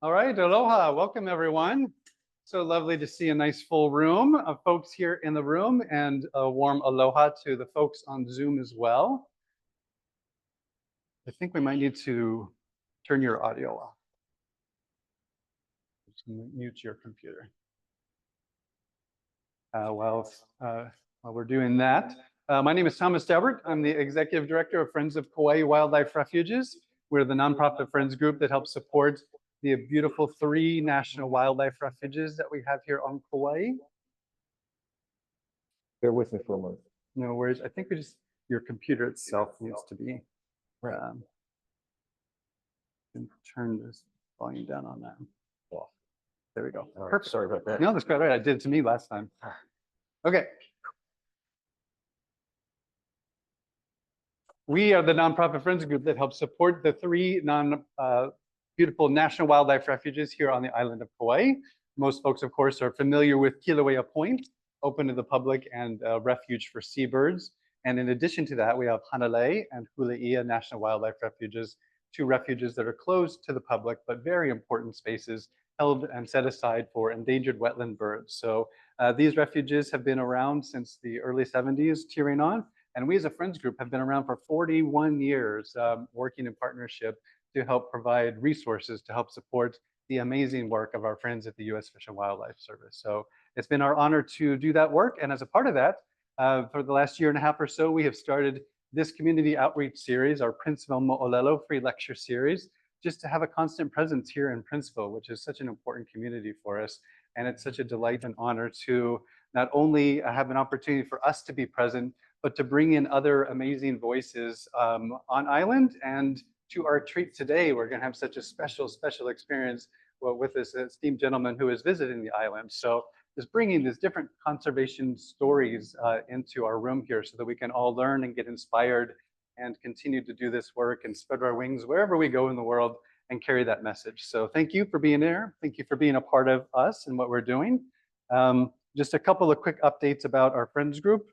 All right, aloha, welcome everyone. So lovely to see a nice full room of folks here in the room, and a warm aloha to the folks on Zoom as well. I think we might need to turn your audio off. Just mute your computer. While we're doing that, my name is Thomas Daubert. I'm the Executive Director of Friends of Kauai Wildlife Refuges. We're the nonprofit friends group that helps support the beautiful 3 national wildlife refuges that we have here on Kauai. Bear with me for a moment. No worries. I think your computer itself needs to be, turn this volume down on that. Oh, there we go. Perfect. Sorry about that. No, that's quite right. I did it to me last time. Okay. We are the nonprofit friends group that helps support the 3 beautiful national wildlife refuges here on the island of Kauai. Most folks, of course, are familiar with Kilauea Point, open to the public and a refuge for seabirds. And in addition to that, we have Hanalei and Huleia National Wildlife Refuges, 2 refuges that are closed to the public, but very important spaces held and set aside for endangered wetland birds. So these refuges have been around since the early 70s, tearing on. And we as a friends group have been around for 41 years, working in partnership to help provide resources to help support the amazing work of our friends at the U.S. Fish and Wildlife Service. So it's been our honor to do that work. And as a part of that, for the last 1.5 years or so, we have started this community outreach series, our Princeville Moʻolelo free lecture series, just to have a constant presence here in Princeville, which is such an important community for us. And it's such a delight and honor to not only have an opportunity for us to be present, but to bring in other amazing voices on island. And to our treat today, we're going to have such a special experience with this esteemed gentleman who is visiting the island. So just bringing these different conservation stories into our room here so that we can all learn and get inspired and continue to do this work and spread our wings wherever we go in the world and carry that message. So thank you for being there. Thank you for being a part of us and what we're doing. Just a couple of quick updates about our friends group.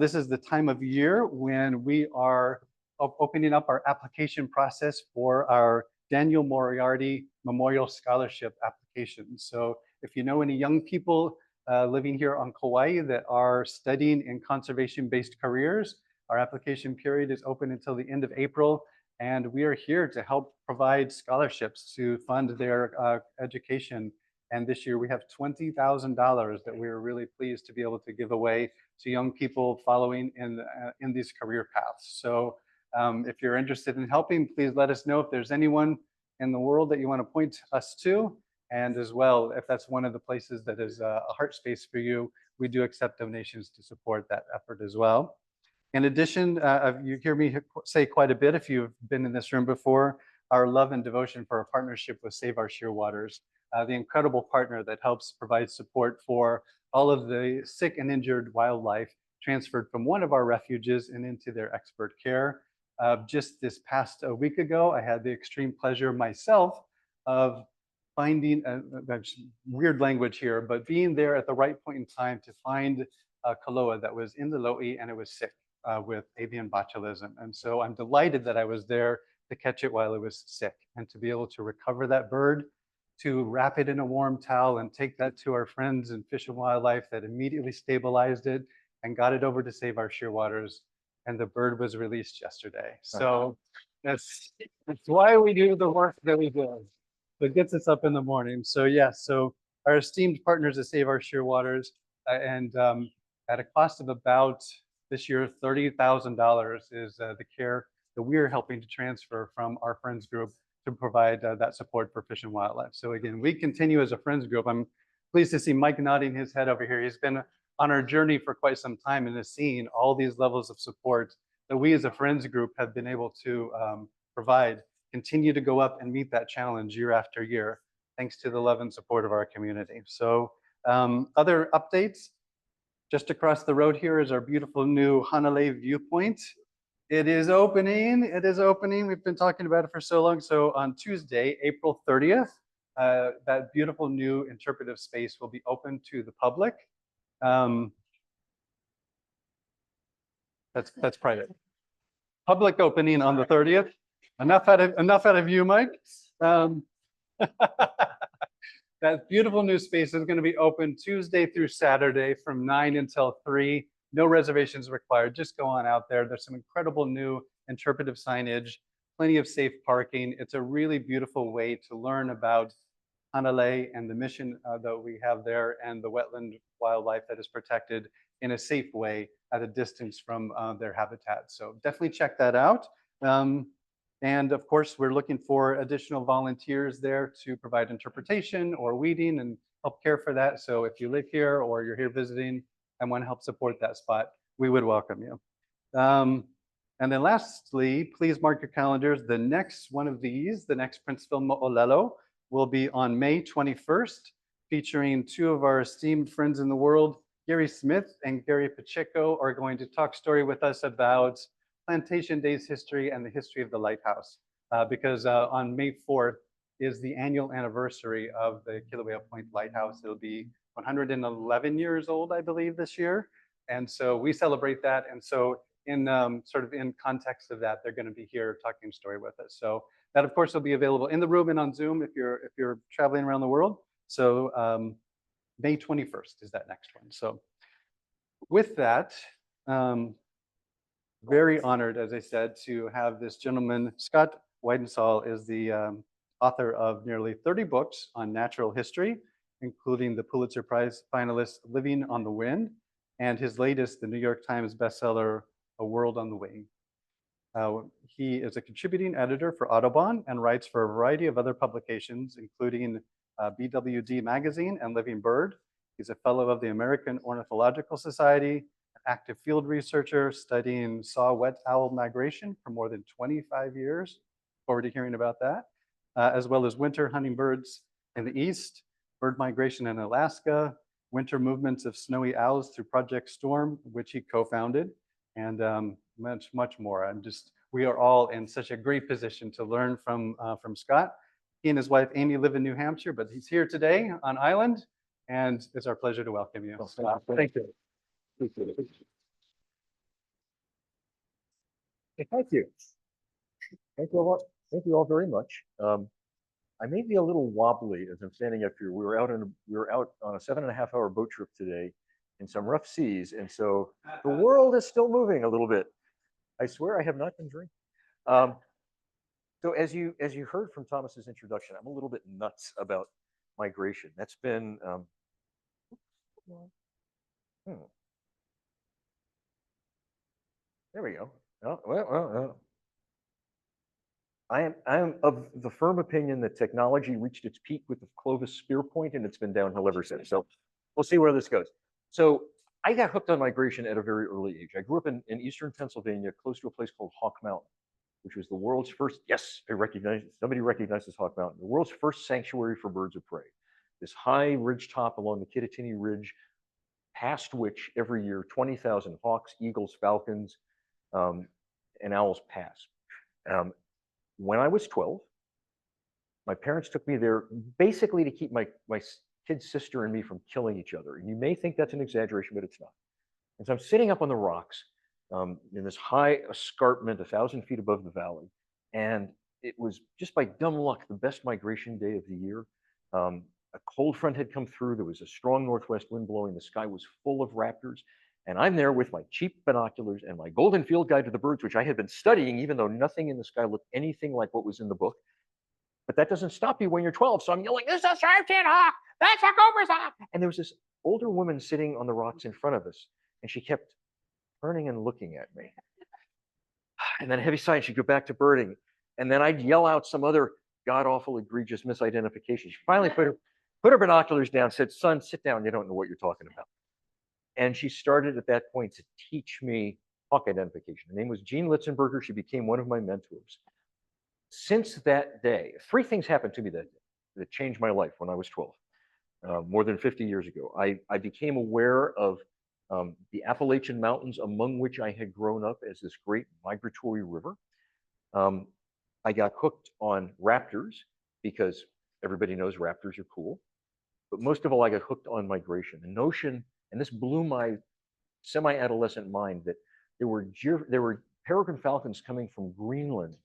This is the time of year when we are opening up our application process for our Daniel Moriarty Memorial Scholarship application. So if you know any young people living here on Kauai that are studying in conservation-based careers, our application period is open until the end of April, and we are here to help provide scholarships to fund their education. And this year we have $20,000 that we are really pleased to be able to give away to young people following in these career paths. So if you're interested in helping, please let us know if there's anyone in the world that you want to point us to. And as well, if that's one of the places that is a heart space for you, we do accept donations to support that effort as well. In addition, you hear me say quite a bit if you've been in this room before, our love and devotion for our partnership with Save Our Shearwaters, the incredible partner that helps provide support for all of the sick and injured wildlife transferred from one of our refuges and into their expert care. Just this past week ago, I had the extreme pleasure myself of finding, weird language here, but being there at the right point in time to find a kaloa that was in the lo'i and it was sick with avian botulism. And so I'm delighted that I was there to catch it while it was sick and to be able to recover that bird, to wrap it in a warm towel and take that to our friends in Fish and Wildlife that immediately stabilized it and got it over to Save Our Shearwaters. And the bird was released yesterday. So that's why we do the work that we do. It gets us up in the morning. So yes, so our esteemed partners at Save Our Shearwaters, and at a cost of about this year $30,000 is the care that we're helping to transfer from our friends group to provide that support for Fish and Wildlife. So again, we continue as a friends group. I'm pleased to see Mike nodding his head over here. He's been on our journey for quite some time and has seen all these levels of support that we as a friends group have been able to provide, continue to go up and meet that challenge year after year, thanks to the love and support of our community. So other updates, just across the road here is our beautiful new Hanalei viewpoint. It is opening, it is opening. We've been talking about it for so long. So on Tuesday, April 30th, that beautiful new interpretive space will be open to the public. That's private. Public opening on the 30th. Enough out of you, Mike. That beautiful new space is going to be open Tuesday through Saturday from 9 until 3. No reservations required. Just go on out there. There's some incredible new interpretive signage, plenty of safe parking. It's a really beautiful way to learn about Hanalei and the mission that we have there and the wetland wildlife that is protected in a safe way at a distance from their habitat. So definitely check that out. And of course, we're looking for additional volunteers there to provide interpretation or weeding and help care for that. So if you live here or you're here visiting and want to help support that spot, we would welcome you. And then lastly, please mark your calendars. The next one of these, the next Princeville Moʻolelo, will be on May 21st, featuring two of our esteemed friends in the world. Gary Smith and Gary Pacheco are going to talk story with us about Plantation Days history and the history of the lighthouse, because on May 4th is the annual anniversary of the Kilauea Point Lighthouse. It'll be 111 years old, I believe, this year. And so we celebrate that. And so in sort of in context of that, they're going to be here talking story with us. So that, of course, will be available in the room and on Zoom if you're traveling around the world. So May 21st is that next one. So with that, very honored, as I said, to have this gentleman. Scott Weidensaul is the author of nearly 30 books on natural history, including the Pulitzer Prize finalist Living on the Wind, and his latest, the New York Times bestseller, A World on the Wing. He is a contributing editor for Audubon and writes for a variety of other publications, including BWD Magazine and Living Bird. He's a fellow of the American Ornithological Society, an active field researcher studying saw-whet owl migration for more than 25 years. Forward to hearing about that, as well as winter hummingbirds in the East, bird migration in Alaska, winter movements of snowy owls through Project Storm, which he co-founded, and much more. We are all in such a great position to learn from Scott. He and his wife Amy live in New Hampshire, but he's here today on island, and it's our pleasure to welcome you. Well, thank you. Appreciate it. Hey, thank you. Thank you all. Thank you all very much. I may be a little wobbly as I'm standing up here. We were out on a 7.5-hour boat trip today in some rough seas, and so the world is still moving a little bit. I swear I have not been drinking. So as you heard from Thomas's introduction, I'm a little bit nuts about migration. That's been there we go. Oh, well. I am of the firm opinion that technology reached its peak with the Clovis spear point, and it's been downhill ever since. So we'll see where this goes. So I got hooked on migration at a very early age. I grew up in eastern Pennsylvania, close to a place called Hawk Mountain, which was the world's first, yes, somebody recognizes Hawk Mountain, the world's first sanctuary for birds of prey. This high ridge top along the Kittatinny Ridge, past which every year 20,000 hawks, eagles, falcons, and owls pass. When I was 12, my parents took me there basically to keep my kid sister and me from killing each other. And you may think that's an exaggeration, but it's not. And so I'm sitting up on the rocks in this high escarpment, 1,000 feet above the valley. And it was just by dumb luck, the best migration day of the year. A cold front had come through. There was a strong northwest wind blowing. The sky was full of raptors. And I'm there with my cheap binoculars and my golden field guide to the birds, which I had been studying, even though nothing in the sky looked anything like what was in the book. But that doesn't stop you when you're 12. So I'm yelling, "This is a striped-tailed hawk! That's a cobra's hawk!" And there was this older woman sitting on the rocks in front of us, and she kept turning and looking at me. And then a heavy sigh, and she'd go back to birding. And then I'd yell out some other god-awful, egregious misidentification. She finally put her binoculars down, said, "Son, sit down. You don't know what you're talking about." And she started at that point to teach me hawk identification. Her name was Jean Litzenberger. She became one of my mentors. Since that day, 3 things happened to me that changed my life when I was 12, more than 50 years ago. I became aware of the Appalachian Mountains, among which I had grown up as this great migratory river. I got hooked on raptors because everybody knows raptors are cool. But most of all, I got hooked on migration. The notion, and this blew my semi-adolescent mind, that there were peregrine falcons coming from Greenland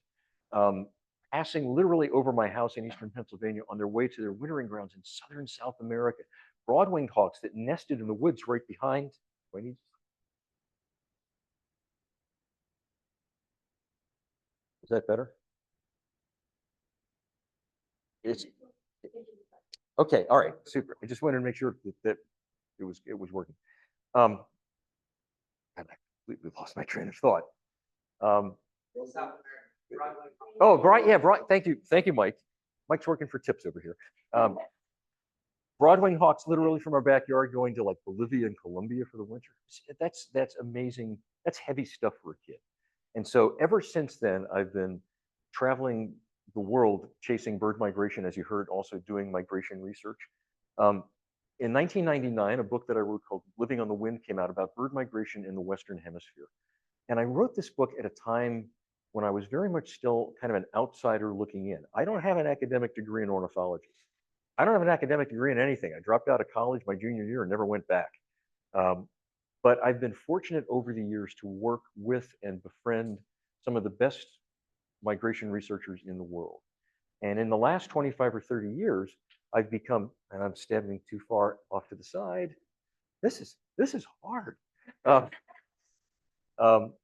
passing literally over my house in eastern Pennsylvania on their way to their wintering grounds in southern South America. Broad-winged hawks that nested in the woods right behind. Is that better? It's okay. All right, super. I just wanted to make sure that it was working. And I completely lost my train of thought. Thank you, Mike. Mike's working for tips over here. Broad-winged hawks, literally from our backyard, going to like Bolivia and Colombia for the winter. That's amazing. That's heavy stuff for a kid. And so ever since then, I've been traveling the world chasing bird migration, as you heard, also doing migration research. In 1999, a book that I wrote called Living on the Wind came out about bird migration in the Western Hemisphere. And I wrote this book at a time when I was very much still kind of an outsider looking in. I don't have an academic degree in ornithology. I don't have an academic degree in anything. I dropped out of college my junior year and never went back. But I've been fortunate over the years to work with and befriend some of the best migration researchers in the world. And in the last 25 or 30 years, I've become, and I'm standing too far off to the side. This is hard. The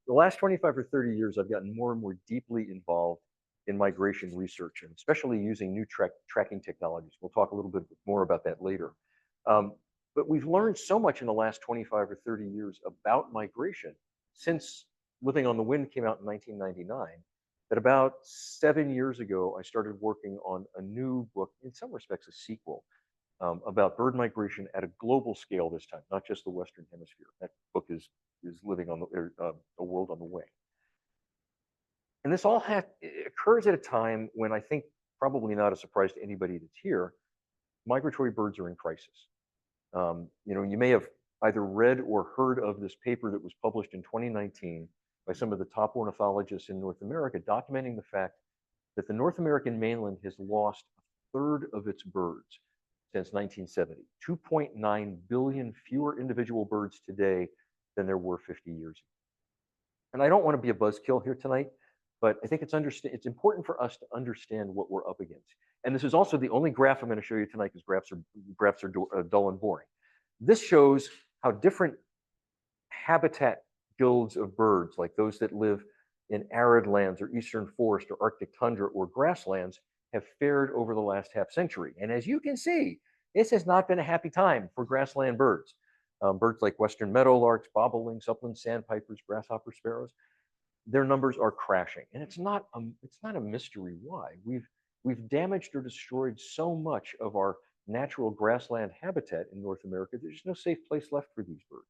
last 25 or 30 years, I've gotten more and more deeply involved in migration research, and especially using new tracking technologies. We'll talk a little bit more about that later. But we've learned so much in the last 25 or 30 years about migration since Living on the Wind came out in 1999, that about 7 years ago, I started working on a new book, in some respects a sequel, about bird migration at a global scale this time, not just the Western Hemisphere. That book is Living on A World on the Way. And this all occurs at a time when I think, probably not a surprise to anybody that's here, migratory birds are in crisis. You may have either read or heard of this paper that was published in 2019 by some of the top ornithologists in North America, documenting the fact that the North American mainland has lost a third of its birds since 1970. 2.9 billion fewer individual birds today than there were 50 years ago. And I don't want to be a buzzkill here tonight, but I think it's important for us to understand what we're up against. And this is also the only graph I'm going to show you tonight, because graphs are dull and boring. This shows how different habitat guilds of birds, like those that live in arid lands or eastern forest or Arctic tundra or grasslands, have fared over the last half century. And as you can see, this has not been a happy time for grassland birds. Birds like western meadowlarks, bobolinks, upland sandpipers, grasshopper sparrows, their numbers are crashing. And it's not a mystery why. We've damaged or destroyed so much of our natural grassland habitat in North America, there's no safe place left for these birds.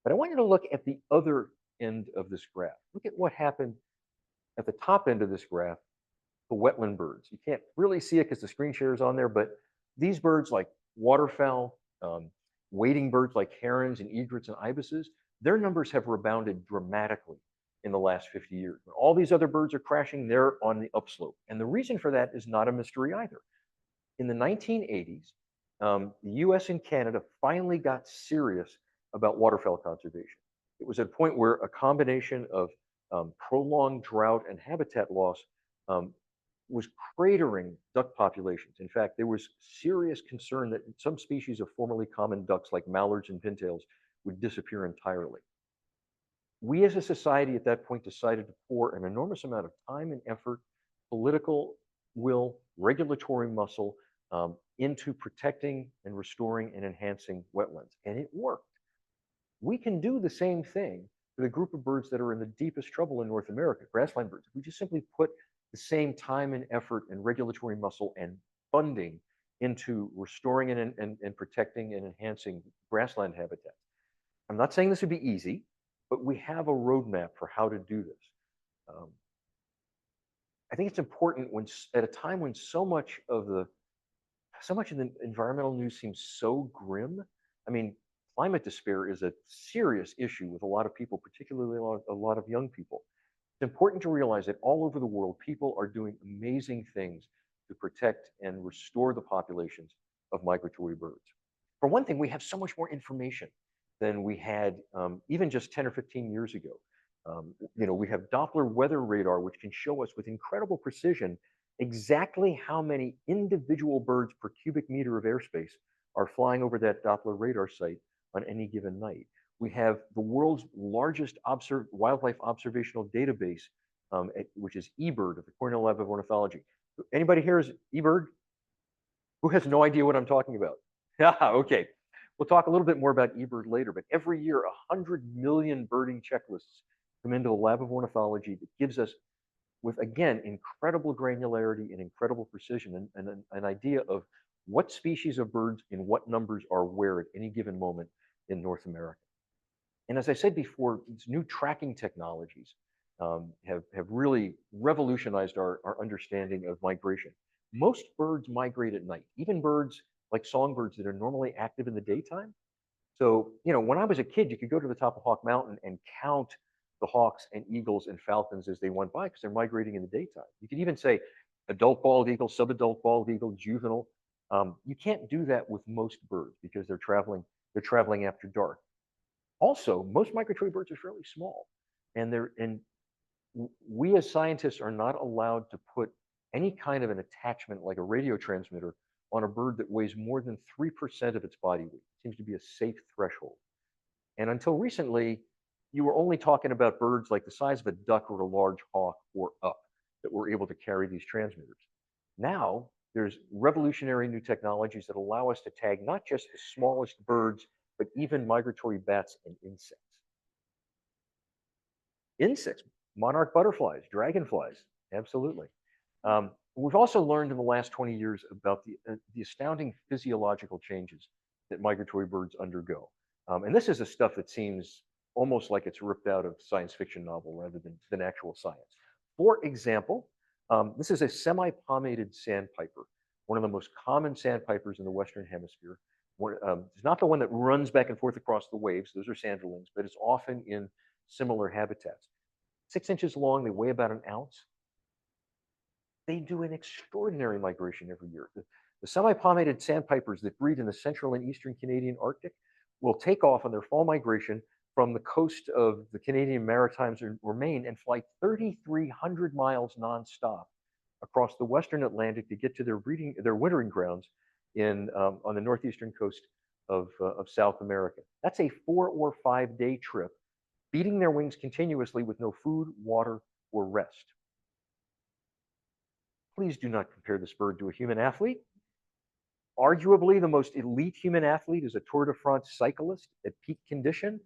But I want you to look at the other end of this graph. Look at what happened at the top end of this graph, the wetland birds. You can't really see it because the screen share is on there, but these birds like waterfowl, wading birds like herons and egrets and ibises, their numbers have rebounded dramatically in the last 50 years. When all these other birds are crashing, they're on the upslope. And the reason for that is not a mystery either. In the 1980s, the US and Canada finally got serious about waterfowl conservation. It was at a point where a combination of prolonged drought and habitat loss was cratering duck populations. In fact, there was serious concern that some species of formerly common ducks, like mallards and pintails, would disappear entirely. We as a society at that point decided to pour an enormous amount of time and effort, political will, regulatory muscle into protecting and restoring and enhancing wetlands. And it worked. We can do the same thing with a group of birds that are in the deepest trouble in North America, grassland birds. We just simply put the same time and effort and regulatory muscle and funding into restoring and protecting and enhancing grassland habitat. I'm not saying this would be easy, but we have a roadmap for how to do this. I think it's important when, at a time when so much of the environmental news seems so grim. I mean, climate despair is a serious issue with a lot of people, particularly a lot of young people. It's important to realize that all over the world, people are doing amazing things to protect and restore the populations of migratory birds. For one thing, we have so much more information than we had even just 10 or 15 years ago. We have Doppler weather radar, which can show us with incredible precision Exactly how many individual birds per cubic meter of airspace are flying over that Doppler radar site on any given night. We have the world's largest wildlife observational database, which is eBird of the Cornell Lab of Ornithology. Anybody here is eBird? Who has no idea what I'm talking about? Yeah, okay. We'll talk a little bit more about eBird later, but every year 100 million birding checklists come into the Lab of Ornithology that gives us, with again, incredible granularity and incredible precision, and an idea of what species of birds in what numbers are where at any given moment in North America. And as I said before, these new tracking technologies have really revolutionized our understanding of migration. Most birds migrate at night, even birds like songbirds that are normally active in the daytime. So, when I was a kid, you could go to the top of Hawk Mountain and count the hawks and eagles and falcons as they went by because they're migrating in the daytime. You could even say adult bald eagle, subadult bald eagle, juvenile. You can't do that with most birds because they're traveling after dark. Also, most migratory birds are fairly small, and we as scientists are not allowed to put any kind of an attachment like a radio transmitter on a bird that weighs more than 3% of its body weight. It seems to be a safe threshold. And until recently, you were only talking about birds like the size of a duck or a large hawk or up that were able to carry these transmitters. Now, there's revolutionary new technologies that allow us to tag not just the smallest birds, but even migratory bats and insects. Insects, monarch butterflies, dragonflies, absolutely. We've also learned in the last 20 years about the astounding physiological changes that migratory birds undergo. And this is the stuff that seems almost like it's ripped out of science fiction novel rather than actual science. For example, this is a semi-palmated sandpiper, one of the most common sandpipers in the Western Hemisphere. It's not the one that runs back and forth across the waves, those are sanderlings, but it's often in similar habitats. 6 inches long, they weigh about an ounce. They do an extraordinary migration every year. The semi-palmated sandpipers that breed in the central and eastern Canadian Arctic will take off on their fall migration from the coast of the Canadian Maritimes or Maine and fly 3,300 miles nonstop across the Western Atlantic to get to their wintering grounds on the northeastern coast of South America. That's a 4 or 5 day trip, beating their wings continuously with no food, water, or rest. Please do not compare this bird to a human athlete. Arguably, the most elite human athlete is a Tour de France cyclist at peak condition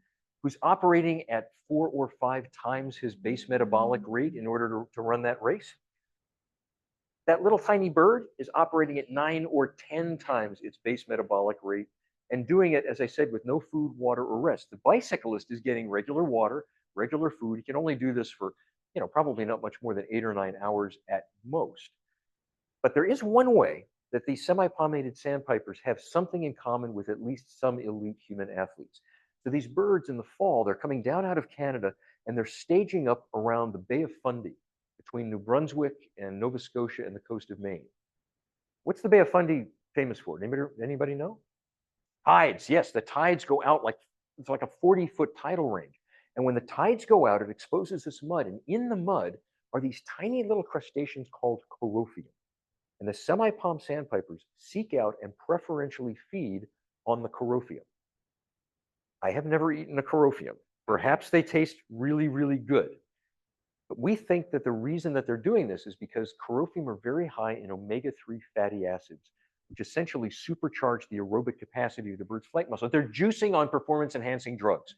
who's operating at 4 or 5 times his base metabolic rate in order to run that race. That little tiny bird is operating at 9 or 10 times its base metabolic rate and doing it, as I said, with no food, water, or rest. The bicyclist is getting regular water, regular food. He can only do this for, probably not much more than 8 or 9 hours at most. But there is one way that these semi-palmated sandpipers have something in common with at least some elite human athletes. So these birds in the fall, they're coming down out of Canada and they're staging up around the Bay of Fundy between New Brunswick and Nova Scotia and the coast of Maine. What's the Bay of Fundy famous for? Anybody know? Tides, yes, the tides go out it's like a 40-foot tidal range. And when the tides go out, it exposes this mud. And in the mud are these tiny little crustaceans called corophium. And the semi-palm sandpipers seek out and preferentially feed on the corophium. I have never eaten a corophium. Perhaps they taste really, really good. But we think that the reason that they're doing this is because corophium are very high in omega-3 fatty acids, which essentially supercharge the aerobic capacity of the bird's flight muscle. They're juicing on performance-enhancing drugs,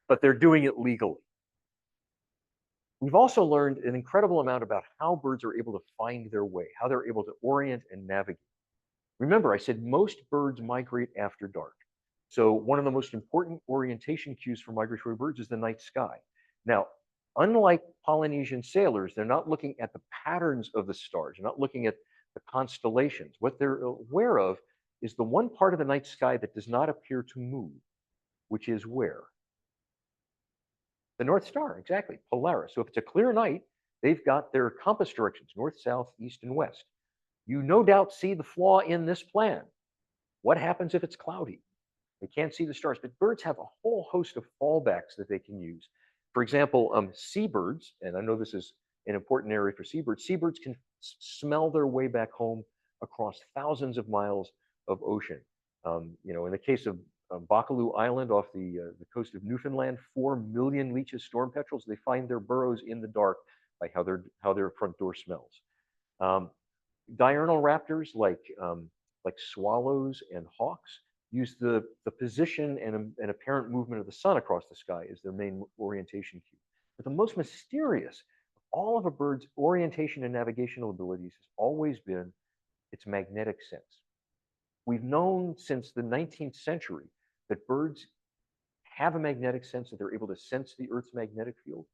but they're doing it legally. We've also learned an incredible amount about how birds are able to find their way, how they're able to orient and navigate. Remember, I said most birds migrate after dark. So one of the most important orientation cues for migratory birds is the night sky. Now, unlike Polynesian sailors, they're not looking at the patterns of the stars. They're not looking at the constellations. What they're aware of is the one part of the night sky that does not appear to move, which is where? The North Star, exactly, Polaris. So if it's a clear night, they've got their compass directions, north, south, east, and west. You no doubt see the flaw in this plan. What happens if it's cloudy? They can't see the stars, but birds have a whole host of fallbacks that they can use. For example, seabirds, and I know this is an important area for seabirds. Seabirds can smell their way back home across thousands of miles of ocean. In the case of Baccalieu Island off the coast of Newfoundland, 4 million leeches, storm petrels, they find their burrows in the dark by how their front door smells. Diurnal raptors like swallows and hawks use the position and apparent movement of the sun across the sky as their main orientation cue. But the most mysterious of all of a bird's orientation and navigational abilities has always been its magnetic sense. We've known since the 19th century that birds have a magnetic sense, that they're able to sense the Earth's magnetic field.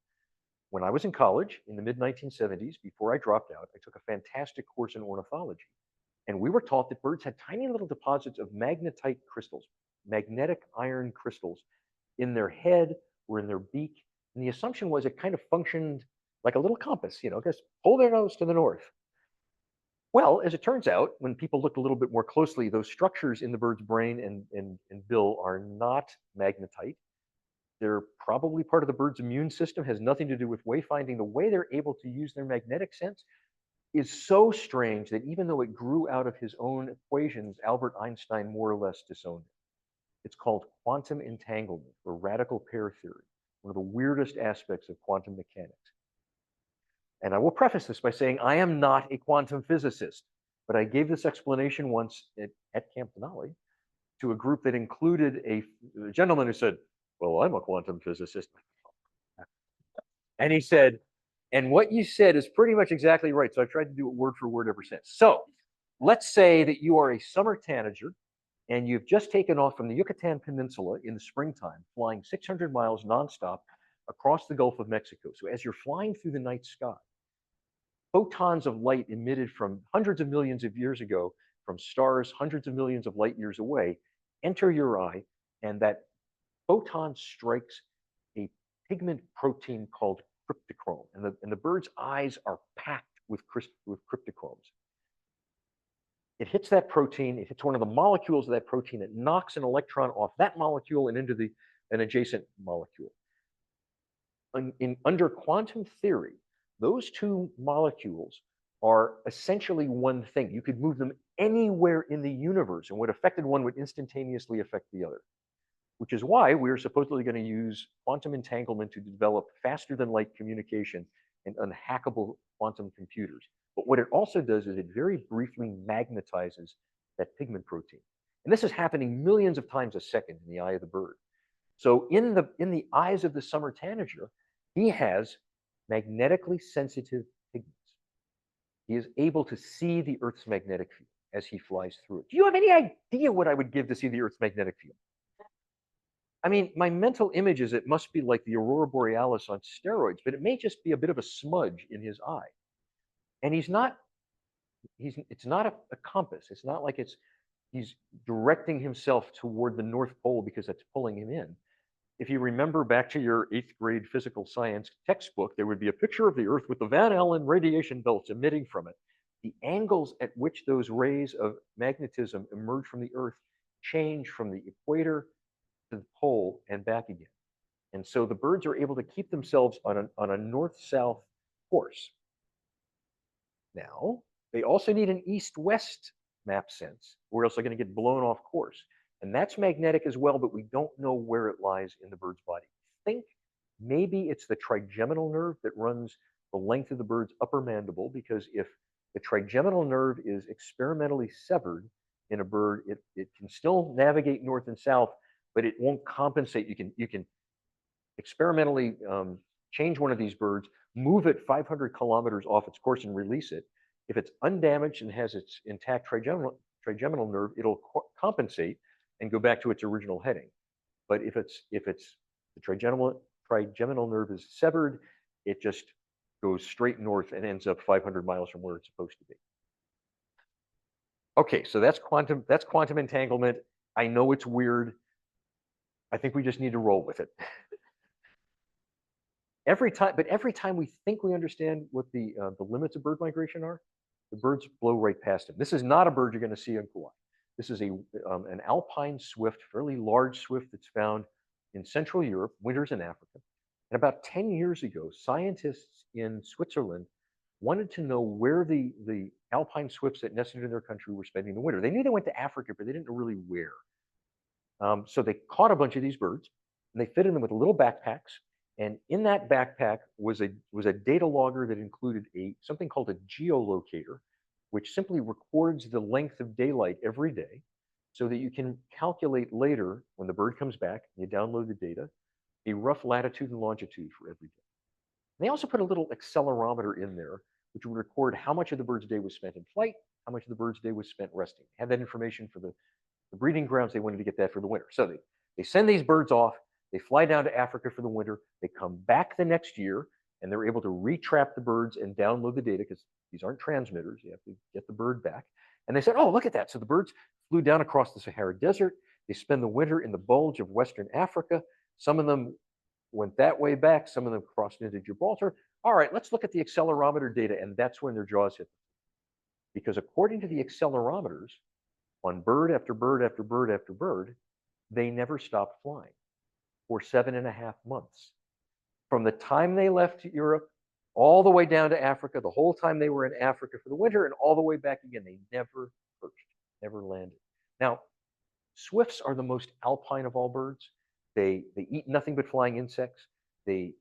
When I was in college in the mid-1970s, before I dropped out, I took a fantastic course in ornithology. And we were taught that birds had tiny little deposits of magnetite crystals, magnetic iron crystals, in their head or in their beak. And the assumption was it kind of functioned like a little compass, just pull their nose to the north. Well, as it turns out, when people looked a little bit more closely, those structures in the bird's brain and bill are not magnetite. They're probably part of the bird's immune system, has nothing to do with wayfinding. The way they're able to use their magnetic sense is so strange that even though it grew out of his own equations, Albert Einstein more or less disowned it. It's called quantum entanglement or radical pair theory, one of the weirdest aspects of quantum mechanics. And I will preface this by saying I am not a quantum physicist, but I gave this explanation once at Camp Denali to a group that included a gentleman who said, well, I'm a quantum physicist. And he said, and what you said is pretty much exactly right. So I've tried to do it word for word ever since. So let's say that you are a summer tanager and you've just taken off from the Yucatan Peninsula in the springtime, flying 600 miles nonstop across the Gulf of Mexico. So as you're flying through the night sky, photons of light emitted from hundreds of millions of years ago from stars hundreds of millions of light years away enter your eye, and that photon strikes a pigment protein called cryptochrome, and the bird's eyes are packed with cryptochromes. It hits that protein, it hits one of the molecules of that protein, it knocks an electron off that molecule and into an adjacent molecule. Under quantum theory, those two molecules are essentially one thing. You could move them anywhere in the universe, and what affected one would instantaneously affect the other, which is why we're supposedly going to use quantum entanglement to develop faster than light communication and unhackable quantum computers. But what it also does is it very briefly magnetizes that pigment protein. And this is happening millions of times a second in the eye of the bird. So in the eyes of the summer tanager, he has magnetically sensitive pigments. He is able to see the Earth's magnetic field as he flies through it. Do you have any idea what I would give to see the Earth's magnetic field? I mean, my mental image is it must be like the aurora borealis on steroids, but it may just be a bit of a smudge in his eye. And it's not a compass. It's not like he's directing himself toward the North Pole because that's pulling him in. If you remember back to your 8th grade physical science textbook, there would be a picture of the Earth with the Van Allen radiation belts emitting from it. The angles at which those rays of magnetism emerge from the Earth change from the equator to the pole and back again. And so the birds are able to keep themselves on a north-south course. Now, they also need an east-west map sense, or else they're going to get blown off course. And that's magnetic as well, but we don't know where it lies in the bird's body. I think maybe it's the trigeminal nerve that runs the length of the bird's upper mandible, because if the trigeminal nerve is experimentally severed in a bird, it can still navigate north and south, but it won't compensate. You can experimentally change one of these birds, move it 500 kilometers off its course and release it. If it's undamaged and has its intact trigeminal nerve, it'll compensate and go back to its original heading. But if the trigeminal nerve is severed, it just goes straight north and ends up 500 miles from where it's supposed to be. Okay, so that's quantum entanglement. I know it's weird. I think we just need to roll with it. Every time we think we understand what the limits of bird migration are, the birds blow right past them. This is not a bird you're going to see on Kauai. This is an alpine swift, fairly large swift that's found in Central Europe, winters in Africa. And about 10 years ago, scientists in Switzerland wanted to know where the alpine swifts that nested in their country were spending the winter. They knew they went to Africa, but they didn't know really where. So they caught a bunch of these birds and they fitted them with little backpacks. And in that backpack was a data logger that included something called a geolocator, which simply records the length of daylight every day so that you can calculate later when the bird comes back, you download the data, a rough latitude and longitude for every day. And they also put a little accelerometer in there, which would record how much of the bird's day was spent in flight, how much of the bird's day was spent resting. Had that information for the breeding grounds. They wanted to get that for the winter. So they send these birds off, they fly down to Africa for the winter, they come back the next year, and they're able to retrap the birds and download the data because these aren't transmitters. You have to get the bird back. And they said, oh, look at that. So the birds flew down across the Sahara Desert. They spend the winter in the bulge of Western Africa. Some of them went that way back. Some of them crossed into Gibraltar. All right, let's look at the accelerometer data. And that's when their jaws hit. Because according to the accelerometers, on bird after bird after bird after bird, they never stopped flying for 7.5 months. From the time they left Europe all the way down to Africa, the whole time they were in Africa for the winter, and all the way back again, they never perched, never landed. Now, swifts are the most alpine of all birds. They eat nothing but flying insects. They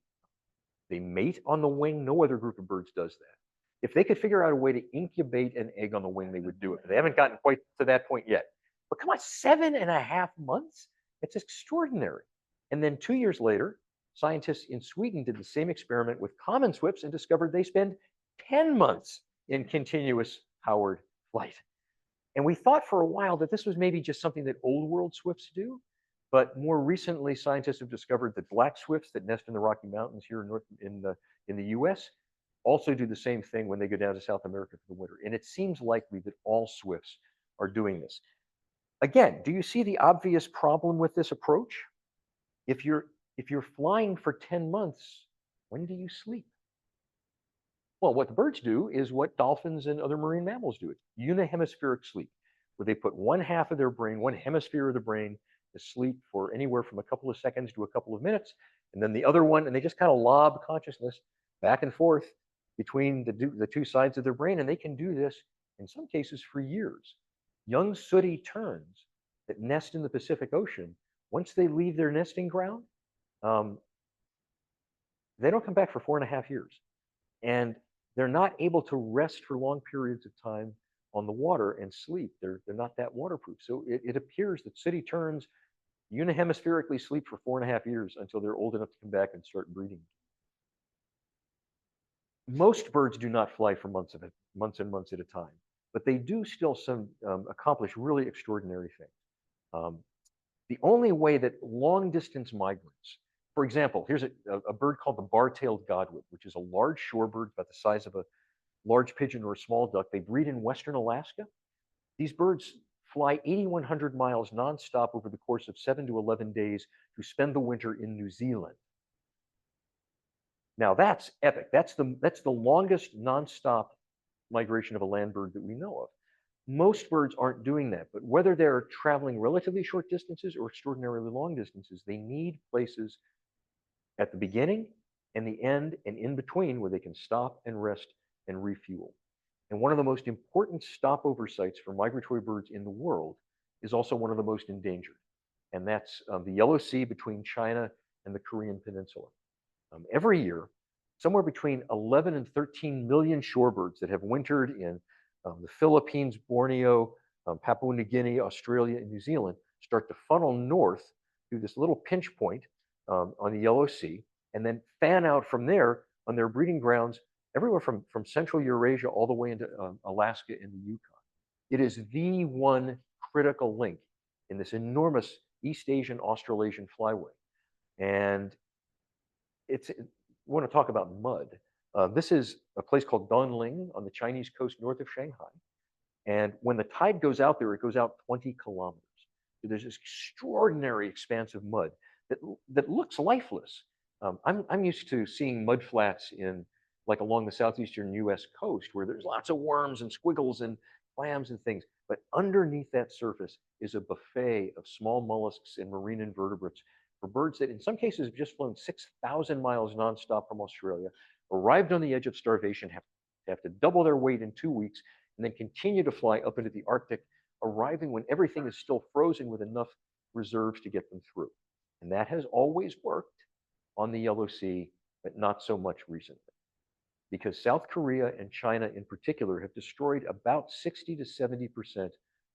mate on the wing. No other group of birds does that. If they could figure out a way to incubate an egg on the wing, they would do it. But they haven't gotten quite to that point yet. But come on, 7.5 months? It's extraordinary. And then 2 years later, scientists in Sweden did the same experiment with common swifts and discovered they spend 10 months in continuous powered flight. And we thought for a while that this was maybe just something that old world swifts do. But more recently, scientists have discovered that black swifts that nest in the Rocky Mountains here in the US also do the same thing when they go down to South America for the winter. And it seems likely that all swifts are doing this. Again, do you see the obvious problem with this approach? If you're flying for 10 months, when do you sleep? Well, what the birds do is what dolphins and other marine mammals do. It's unihemispheric sleep, where they put one half of their brain, one hemisphere of the brain, to sleep for anywhere from a couple of seconds to a couple of minutes, and then the other one, and they just kind of lob consciousness back and forth between the two sides of their brain, and they can do this in some cases for years. Young sooty terns that nest in the Pacific Ocean, once they leave their nesting ground, they don't come back for 4.5 years. And they're not able to rest for long periods of time on the water and sleep. They're not that waterproof. So it appears that sooty terns unihemispherically sleep for 4.5 years until they're old enough to come back and start breeding. Most birds do not fly for months and months at a time, but they do still accomplish really extraordinary things. The only way that long distance migrants, for example, here's a bird called the bar-tailed godwit, which is a large shorebird about the size of a large pigeon or a small duck. They breed in western Alaska. These birds fly 8,100 miles nonstop over the course of 7 to 11 days to spend the winter in New Zealand. Now that's epic. That's the longest nonstop migration of a land bird that we know of. Most birds aren't doing that, but whether they're traveling relatively short distances or extraordinarily long distances, they need places at the beginning and the end and in between where they can stop and rest and refuel. And one of the most important stopover sites for migratory birds in the world is also one of the most endangered. And that's the Yellow Sea between China and the Korean Peninsula. Every year, somewhere between 11 and 13 million shorebirds that have wintered in the Philippines, Borneo, Papua New Guinea, Australia, and New Zealand start to funnel north through this little pinch point on the Yellow Sea, and then fan out from there on their breeding grounds everywhere from Central Eurasia all the way into Alaska and the Yukon. It is the one critical link in this enormous East Asian, Australasian flyway. And we want to talk about mud. This is a place called Donling on the Chinese coast north of Shanghai. And when the tide goes out there, it goes out 20 kilometers. So there's this extraordinary expanse of mud that looks lifeless. I'm used to seeing mud flats like along the southeastern US coast where there's lots of worms and squiggles and clams and things. But underneath that surface is a buffet of small mollusks and marine invertebrates for birds that in some cases have just flown 6,000 miles nonstop from Australia, arrived on the edge of starvation, have to double their weight in 2 weeks, and then continue to fly up into the Arctic, arriving when everything is still frozen with enough reserves to get them through. And that has always worked on the Yellow Sea, but not so much recently. Because South Korea and China in particular have destroyed about 60 to 70%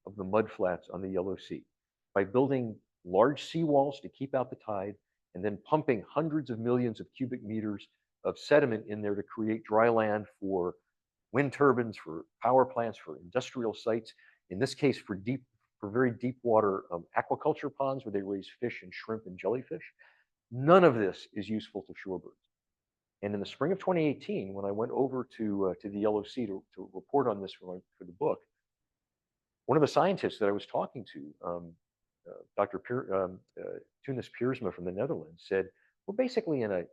of the mudflats on the Yellow Sea by building large seawalls to keep out the tide and then pumping hundreds of millions of cubic meters of sediment in there to create dry land for wind turbines, for power plants, for industrial sites. In this case, for very deep water aquaculture ponds where they raise fish and shrimp and jellyfish. None of this is useful to shorebirds. And in the spring of 2018, when I went over to the Yellow Sea to report on this for the book, one of the scientists that I was talking to, Dr. Tunis Piersma from the Netherlands, said, we're basically in a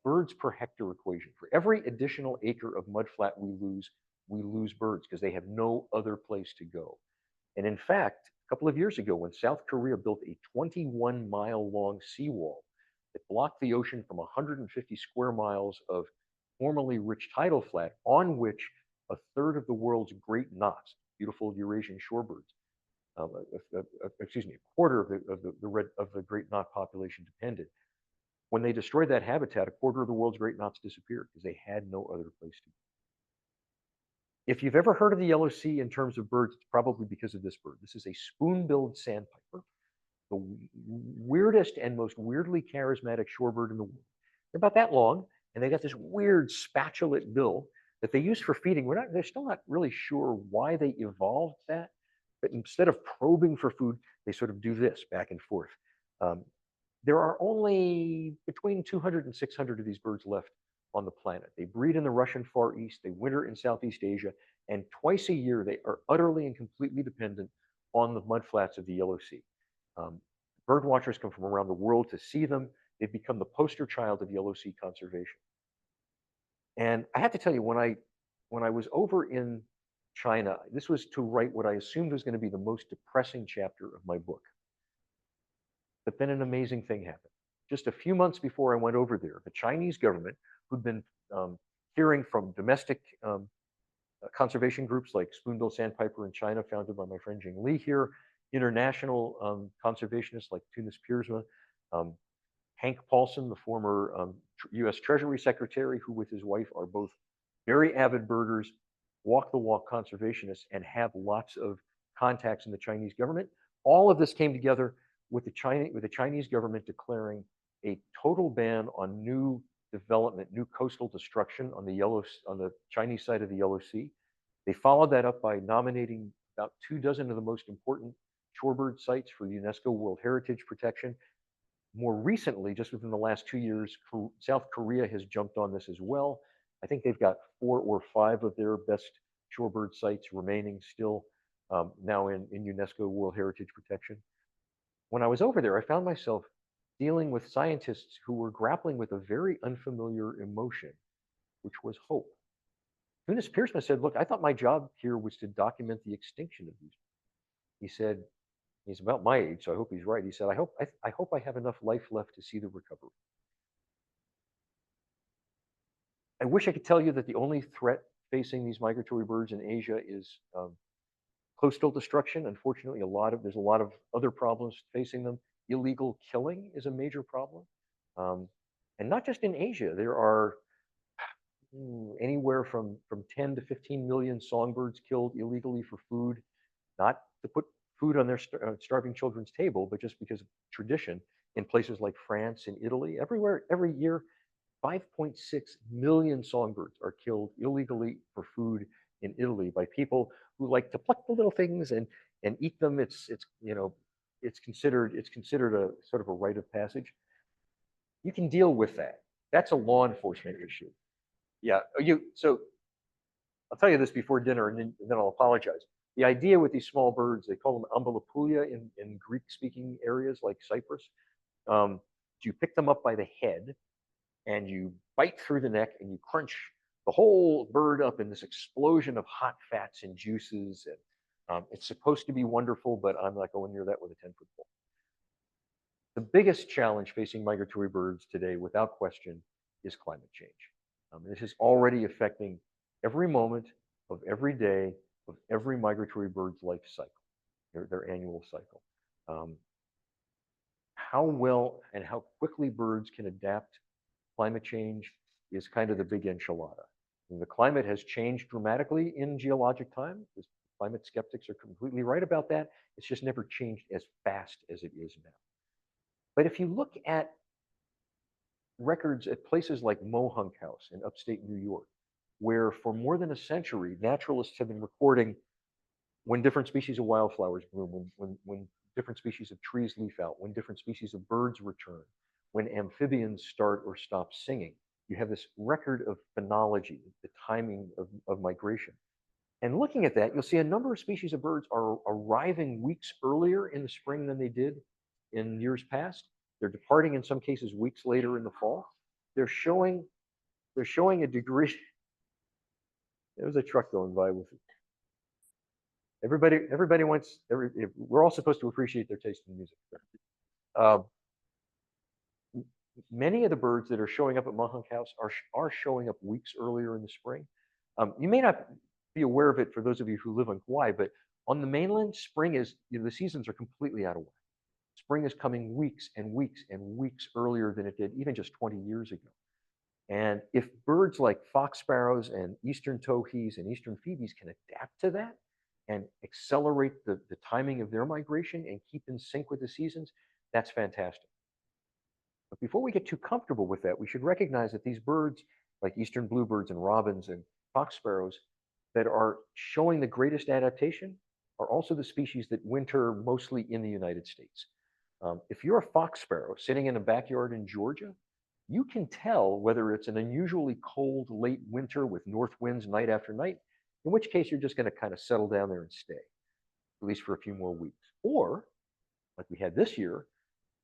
birds per hectare equation. For every additional acre of mudflat we lose birds because they have no other place to go. And in fact, a couple of years ago, when South Korea built a 21-mile-long seawall that blocked the ocean from 150 square miles of formerly rich tidal flat on which a third of the world's great knots, beautiful Eurasian shorebirds, excuse me, a quarter of the great knot population depended. When they destroyed that habitat, a quarter of the world's great knots disappeared because they had no other place to go. If you've ever heard of the Yellow Sea in terms of birds, it's probably because of this bird. This is a spoon-billed sandpiper, the weirdest and most weirdly charismatic shorebird in the world. They're about that long, and they got this weird spatulate bill that they use for feeding. They're still not really sure why they evolved that, but instead of probing for food, they sort of do this back and forth. There are only between 200 and 600 of these birds left on the planet. They breed in the Russian Far East, they winter in Southeast Asia, and twice a year they are utterly and completely dependent on the mudflats of the Yellow Sea. Bird watchers come from around the world to see them. They've become the poster child of Yellow Sea conservation. And I have to tell you, when I was over in China, this was to write what I assumed was going to be the most depressing chapter of my book. But then an amazing thing happened. Just a few months before I went over there, the Chinese government, who'd been hearing from domestic conservation groups like Spoonbill Sandpiper in China, founded by my friend Jing Li here, international conservationists like Tunis Piersma, Hank Paulson, the former US Treasury Secretary, who with his wife are both very avid birders, walk the walk conservationists, and have lots of contacts in the Chinese government. All of this came together with the Chinese government declaring a total ban on new development, new coastal destruction on the Chinese side of the Yellow Sea. They followed that up by nominating about 24 of the most important shorebird sites for UNESCO World Heritage Protection. More recently, just within the last 2 years, South Korea has jumped on this as well. I think they've got 4 or 5 of their best shorebird sites remaining still now in UNESCO World Heritage Protection. When I was over there, I found myself dealing with scientists who were grappling with a very unfamiliar emotion, which was hope. Tunis Piersma said, look, I thought my job here was to document the extinction of these. He said, he's about my age, so I hope he's right. He said, I hope I have enough life left to see the recovery. I wish I could tell you that the only threat facing these migratory birds in Asia is coastal destruction. Unfortunately, there's a lot of other problems facing them. Illegal killing is a major problem. And not just in Asia, there are anywhere from 10 to 15 million songbirds killed illegally for food, not to put food on their starving children's table, but just because of tradition in places like France and Italy. Everywhere, every year, 5.6 million songbirds are killed illegally for food in Italy by people who like to pluck the little things and eat them. It's considered a sort of a rite of passage. You can deal with that. That's a law enforcement issue. Yeah. So I'll tell you this before dinner, and then I'll apologize. The idea with these small birds, they call them ambulopoulia in Greek-speaking areas like Cyprus. You pick them up by the head, and you bite through the neck, and you crunch the whole bird up in this explosion of hot fats and juices. And it's supposed to be wonderful, but I'm not going near that with a 10-foot pole. The biggest challenge facing migratory birds today, without question, is climate change. This is already affecting every moment of every day of every migratory bird's life cycle, their annual cycle. How well and how quickly birds can adapt climate change is kind of the big enchilada. And the climate has changed dramatically in geologic time. The climate skeptics are completely right about that. It's just never changed as fast as it is now. But if you look at records at places like Mohunk House in upstate New York, where for more than a century, naturalists have been recording when different species of wildflowers bloom, when different species of trees leaf out, when different species of birds return, when amphibians start or stop singing. You have this record of phenology, the timing of migration. And looking at that, you'll see a number of species of birds are arriving weeks earlier in the spring than they did in years past. They're departing in some cases weeks later in the fall. They're showing a degree. There was a truck going by with it. Everybody wants. We're all supposed to appreciate their taste in music. Many of the birds that are showing up at Mohunk House are showing up weeks earlier in the spring. You may not be aware of it for those of you who live on Kauai, but on the mainland, spring is, the seasons are completely out of whack. Spring is coming weeks and weeks and weeks earlier than it did even just 20 years ago. And if birds like fox sparrows and eastern towhees and eastern phoebes can adapt to that and accelerate the timing of their migration and keep in sync with the seasons, that's fantastic. But before we get too comfortable with that, we should recognize that these birds, like eastern bluebirds and robins and fox sparrows, that are showing the greatest adaptation are also the species that winter mostly in the United States. If you're a fox sparrow sitting in a backyard in Georgia, you can tell whether it's an unusually cold late winter with north winds night after night, in which case you're just going to kind of settle down there and stay, at least for a few more weeks. Or, like we had this year,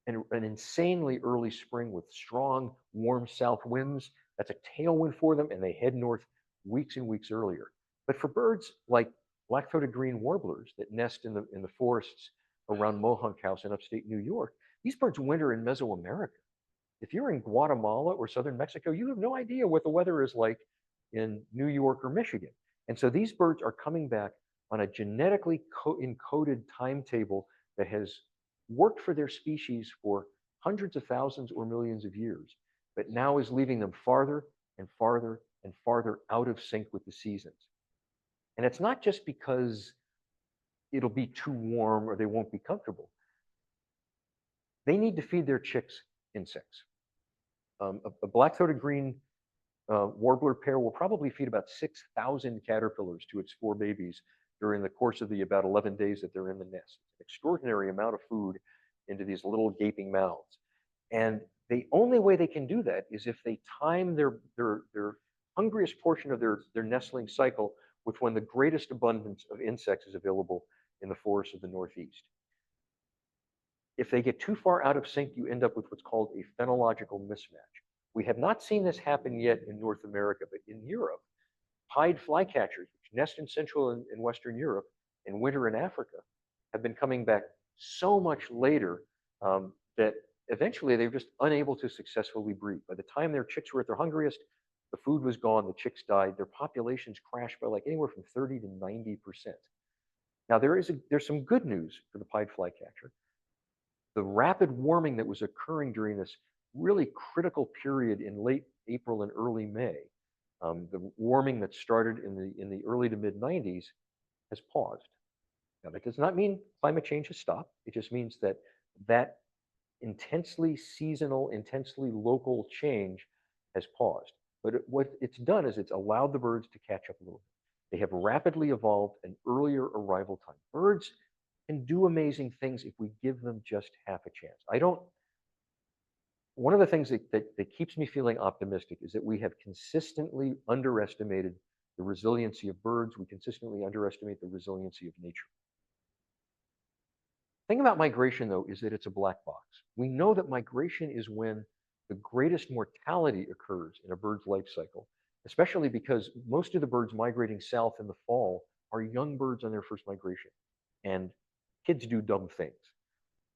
an insanely early spring with strong, warm south winds. That's a tailwind for them, and they head north weeks and weeks earlier. But for birds like black-throated green warblers that nest in the forests around Mohunk House in upstate New York, these birds winter in Mesoamerica. If you're in Guatemala or southern Mexico, you have no idea what the weather is like in New York or Michigan. And so these birds are coming back on a genetically encoded timetable that has worked for their species for hundreds of thousands or millions of years, but now is leaving them farther and farther and farther out of sync with the seasons. And it's not just because it'll be too warm or they won't be comfortable. They need to feed their chicks insects. A black-throated green warbler pair will probably feed about 6,000 caterpillars to its 4 babies during the course of the about 11 days that they're in the nest. An extraordinary amount of food into these little gaping mouths. And the only way they can do that is if they time their hungriest portion of their nestling cycle with when the greatest abundance of insects is available in the forests of the Northeast. If they get too far out of sync, you end up with what's called a phenological mismatch. We have not seen this happen yet in North America, but in Europe, pied flycatchers, which nest in Central and Western Europe and winter in Africa, have been coming back so much later that eventually they're just unable to successfully breed. By the time their chicks were at their hungriest, the food was gone, the chicks died, their populations crashed by like anywhere from 30 to 90%. Now there's some good news for the pied flycatcher. The rapid warming that was occurring during this really critical period in late April and early May, the warming that started in the early to mid 90s has paused. Now that does not mean climate change has stopped. It just means that intensely seasonal, intensely local change has paused. But what it's done is it's allowed the birds to catch up a little bit. They have rapidly evolved an earlier arrival time. Birds can do amazing things if we give them just half a chance. One of the things that keeps me feeling optimistic is that we have consistently underestimated the resiliency of birds. We consistently underestimate the resiliency of nature. The thing about migration, though, is that it's a black box. We know that migration is when the greatest mortality occurs in a bird's life cycle, especially because most of the birds migrating south in the fall are young birds on their first migration. And kids do dumb things.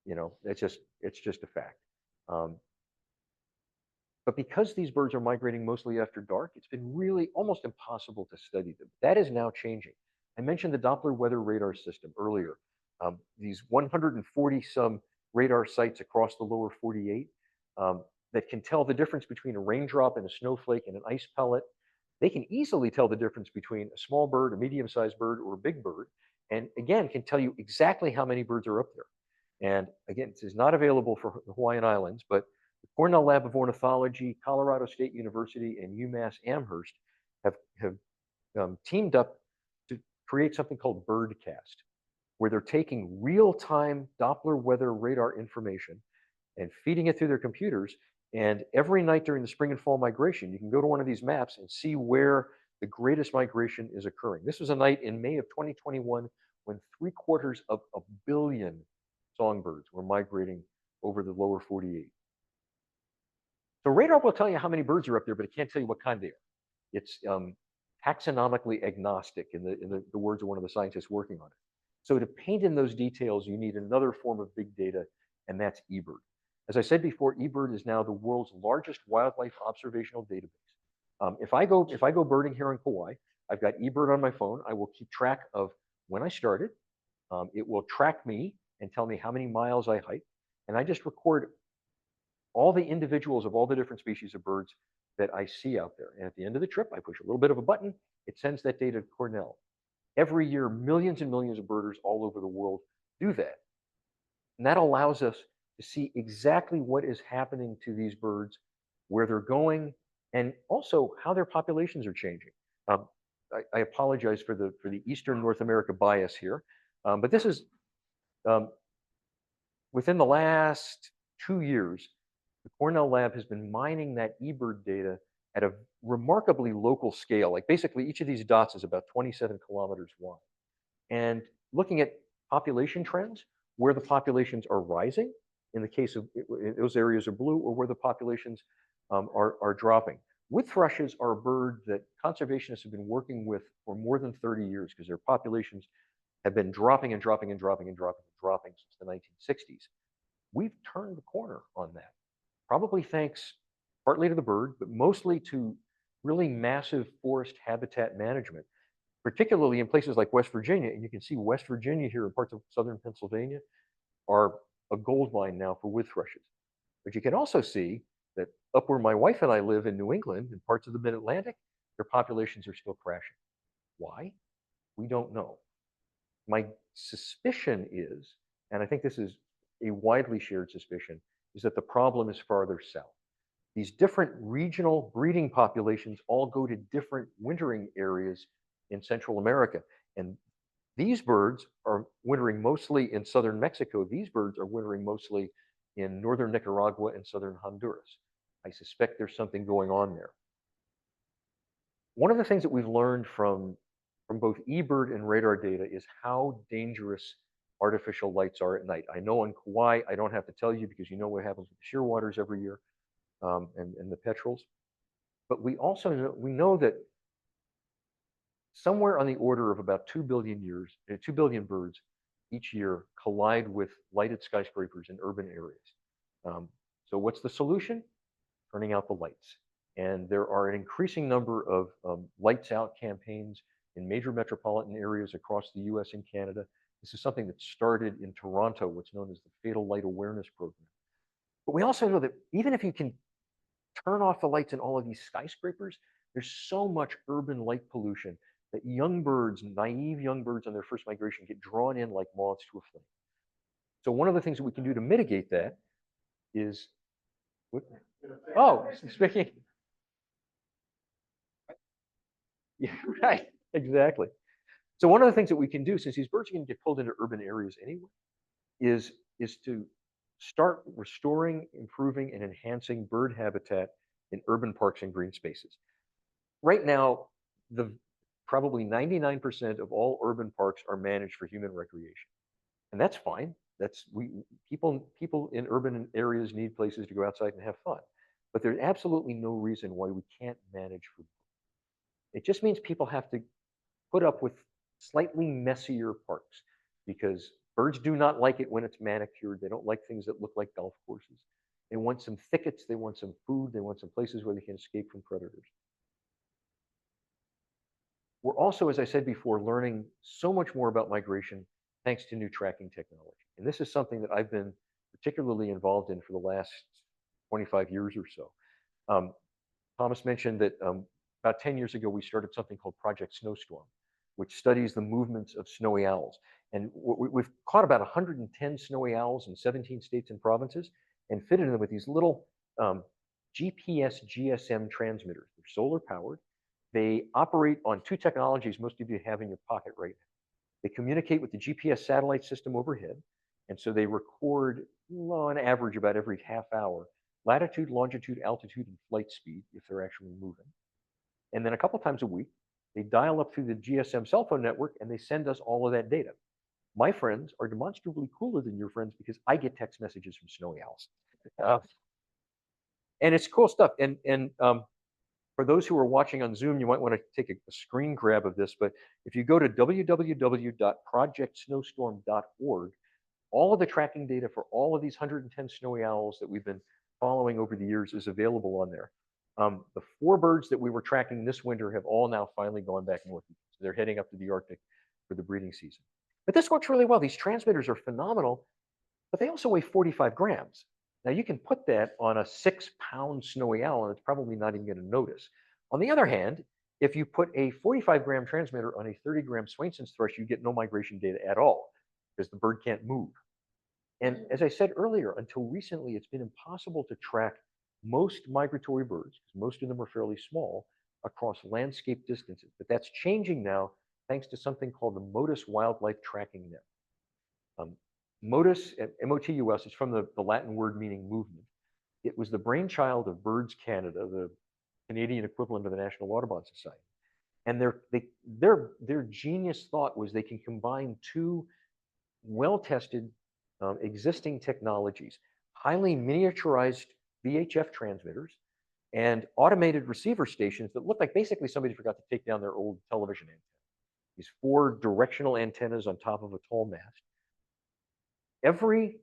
You know, it's just a fact. But because these birds are migrating mostly after dark, it's been really almost impossible to study them. That is now changing. I mentioned the Doppler weather radar system earlier. These 140 some radar sites across the lower 48 that can tell the difference between a raindrop and a snowflake and an ice pellet. They can easily tell the difference between a small bird, a medium-sized bird, or a big bird, and again, can tell you exactly how many birds are up there. And again, this is not available for the Hawaiian Islands, but the Cornell Lab of Ornithology, Colorado State University, and UMass Amherst have teamed up to create something called Birdcast, where they're taking real-time Doppler weather radar information and feeding it through their computers. And every night during the spring and fall migration, you can go to one of these maps and see where the greatest migration is occurring. This was a night in May of 2021 when 3/4 of a billion songbirds were migrating over the lower 48. So radar will tell you how many birds are up there, but it can't tell you what kind they are. It's taxonomically agnostic, in the words of one of the scientists working on it. So to paint in those details, you need another form of big data, and that's eBird. As I said before, eBird is now the world's largest wildlife observational database. If I go birding here on Kauai, I've got eBird on my phone. I will keep track of when I started. It will track me and tell me how many miles I hiked, and I just record all the individuals of all the different species of birds that I see out there. And at the end of the trip, I push a little bit of a button. It sends that data to Cornell. Every year, millions and millions of birders all over the world do that. And that allows us to see exactly what is happening to these birds, where they're going, and also how their populations are changing. I apologize for the Eastern North America bias here, but this is within the last 2 years, the Cornell lab has been mining that eBird data at a remarkably local scale. Like basically each of these dots is about 27 kilometers wide. And looking at population trends, where the populations are rising, in the case of those areas are blue, or where the populations are dropping. Wood thrushes are a bird that conservationists have been working with for more than 30 years because their populations have been dropping and dropping and dropping and dropping and dropping since the 1960s. We've turned the corner on that, probably thanks partly to the bird, but mostly to really massive forest habitat management, particularly in places like West Virginia. And you can see West Virginia here and parts of southern Pennsylvania are a gold mine now for wood thrushes. But you can also see that up where my wife and I live in New England and parts of the mid-Atlantic, their populations are still crashing. Why? We don't know. My suspicion is, and I think this is a widely shared suspicion, is that the problem is farther south. These different regional breeding populations all go to different wintering areas in Central America. And these birds are wintering mostly in southern Mexico. These birds are wintering mostly in northern Nicaragua and southern Honduras. I suspect there's something going on there. One of the things that we've learned from both eBird and radar data is how dangerous artificial lights are at night. I know on Kauai, I don't have to tell you because you know what happens with the shearwaters every year and the petrels. But we also know that somewhere on the order of about 2 billion birds each year collide with lighted skyscrapers in urban areas. So what's the solution? Turning out the lights. And there are an increasing number of lights out campaigns in major metropolitan areas across the US and Canada. This is something that started in Toronto, what's known as the Fatal Light Awareness Program. But we also know that even if you can turn off the lights in all of these skyscrapers, there's so much urban light pollution that young birds, naive young birds on their first migration, get drawn in like moths to a flame. So one of the things that we can do to mitigate that is, speaking. Yeah, right, exactly. So one of the things that we can do, since these birds are going to get pulled into urban areas anyway, is to start restoring, improving, and enhancing bird habitat in urban parks and green spaces. Right now, probably 99% of all urban parks are managed for human recreation, and that's fine. People in urban areas need places to go outside and have fun, but there's absolutely no reason why we can't manage for. It just means people have to put up with slightly messier parks because Birds do not like it when it's manicured. They don't like things that look like golf courses. They want some thickets. They want some food. They want some places where they can escape from predators. We're also, as I said before, learning so much more about migration thanks to new tracking technology. And this is something that I've been particularly involved in for the last 25 years or so. Thomas mentioned that about 10 years ago, we started something called Project Snowstorm, which studies the movements of snowy owls. And we've caught about 110 snowy owls in 17 states and provinces and fitted them with these little GPS GSM transmitters. They're solar powered. They operate on two technologies most of you have in your pocket right now. They communicate with the GPS satellite system overhead. And so they record, well, on average, about every half hour, latitude, longitude, altitude, and flight speed if they're actually moving. And then a couple times a week, they dial up through the GSM cell phone network and they send us all of that data. My friends are demonstrably cooler than your friends because I get text messages from snowy owls. And it's cool stuff. And for those who are watching on Zoom, you might want to take a screen grab of this. But if you go to www.projectsnowstorm.org, all of the tracking data for all of these 110 snowy owls that we've been following over the years is available on there. The 4 birds that we were tracking this winter have all now finally gone back north. So they're heading up to the Arctic for the breeding season. But this works really well. These transmitters are phenomenal, but they also weigh 45 grams. Now you can put that on a 6-pound snowy owl and it's probably not even going to notice. On the other hand, if you put a 45-gram transmitter on a 30-gram Swainson's thrush, you get no migration data at all because the bird can't move. And as I said earlier, until recently, it's been impossible to track most migratory birds, because most of them are fairly small, across landscape distances. But that's changing now thanks to something called the MODIS Wildlife Tracking Net. MODIS, M-O-T-U-S, is from the Latin word meaning movement. It was the brainchild of Birds Canada, the Canadian equivalent of the National Audubon Society. And their genius thought was they can combine 2 well-tested existing technologies, highly miniaturized VHF transmitters and automated receiver stations that look like basically somebody forgot to take down their old television antenna. These 4 directional antennas on top of a tall mast. Every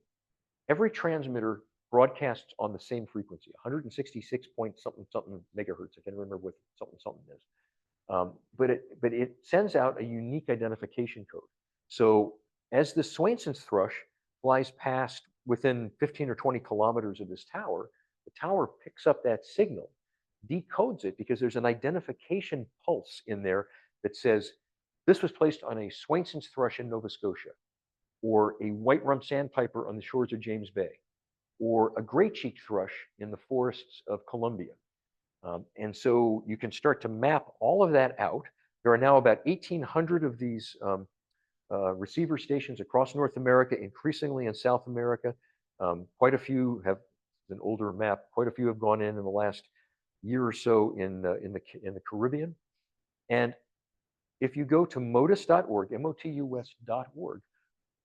transmitter broadcasts on the same frequency, 166 point something something megahertz. I can't remember what something something is. But it sends out a unique identification code. So as the Swainson's thrush flies past within 15 or 20 kilometers of this tower, the tower picks up that signal, decodes it because there's an identification pulse in there that says this was placed on a Swainson's thrush in Nova Scotia, or a white-rumped sandpiper on the shores of James Bay, or a gray-cheeked thrush in the forests of Colombia. And so you can start to map all of that out. There are now about 1,800 of these receiver stations across North America, increasingly in South America. Quite a few have an older map. Quite a few have gone in the last year or so in the Caribbean. And if you go to motus.org, MOTUS.org,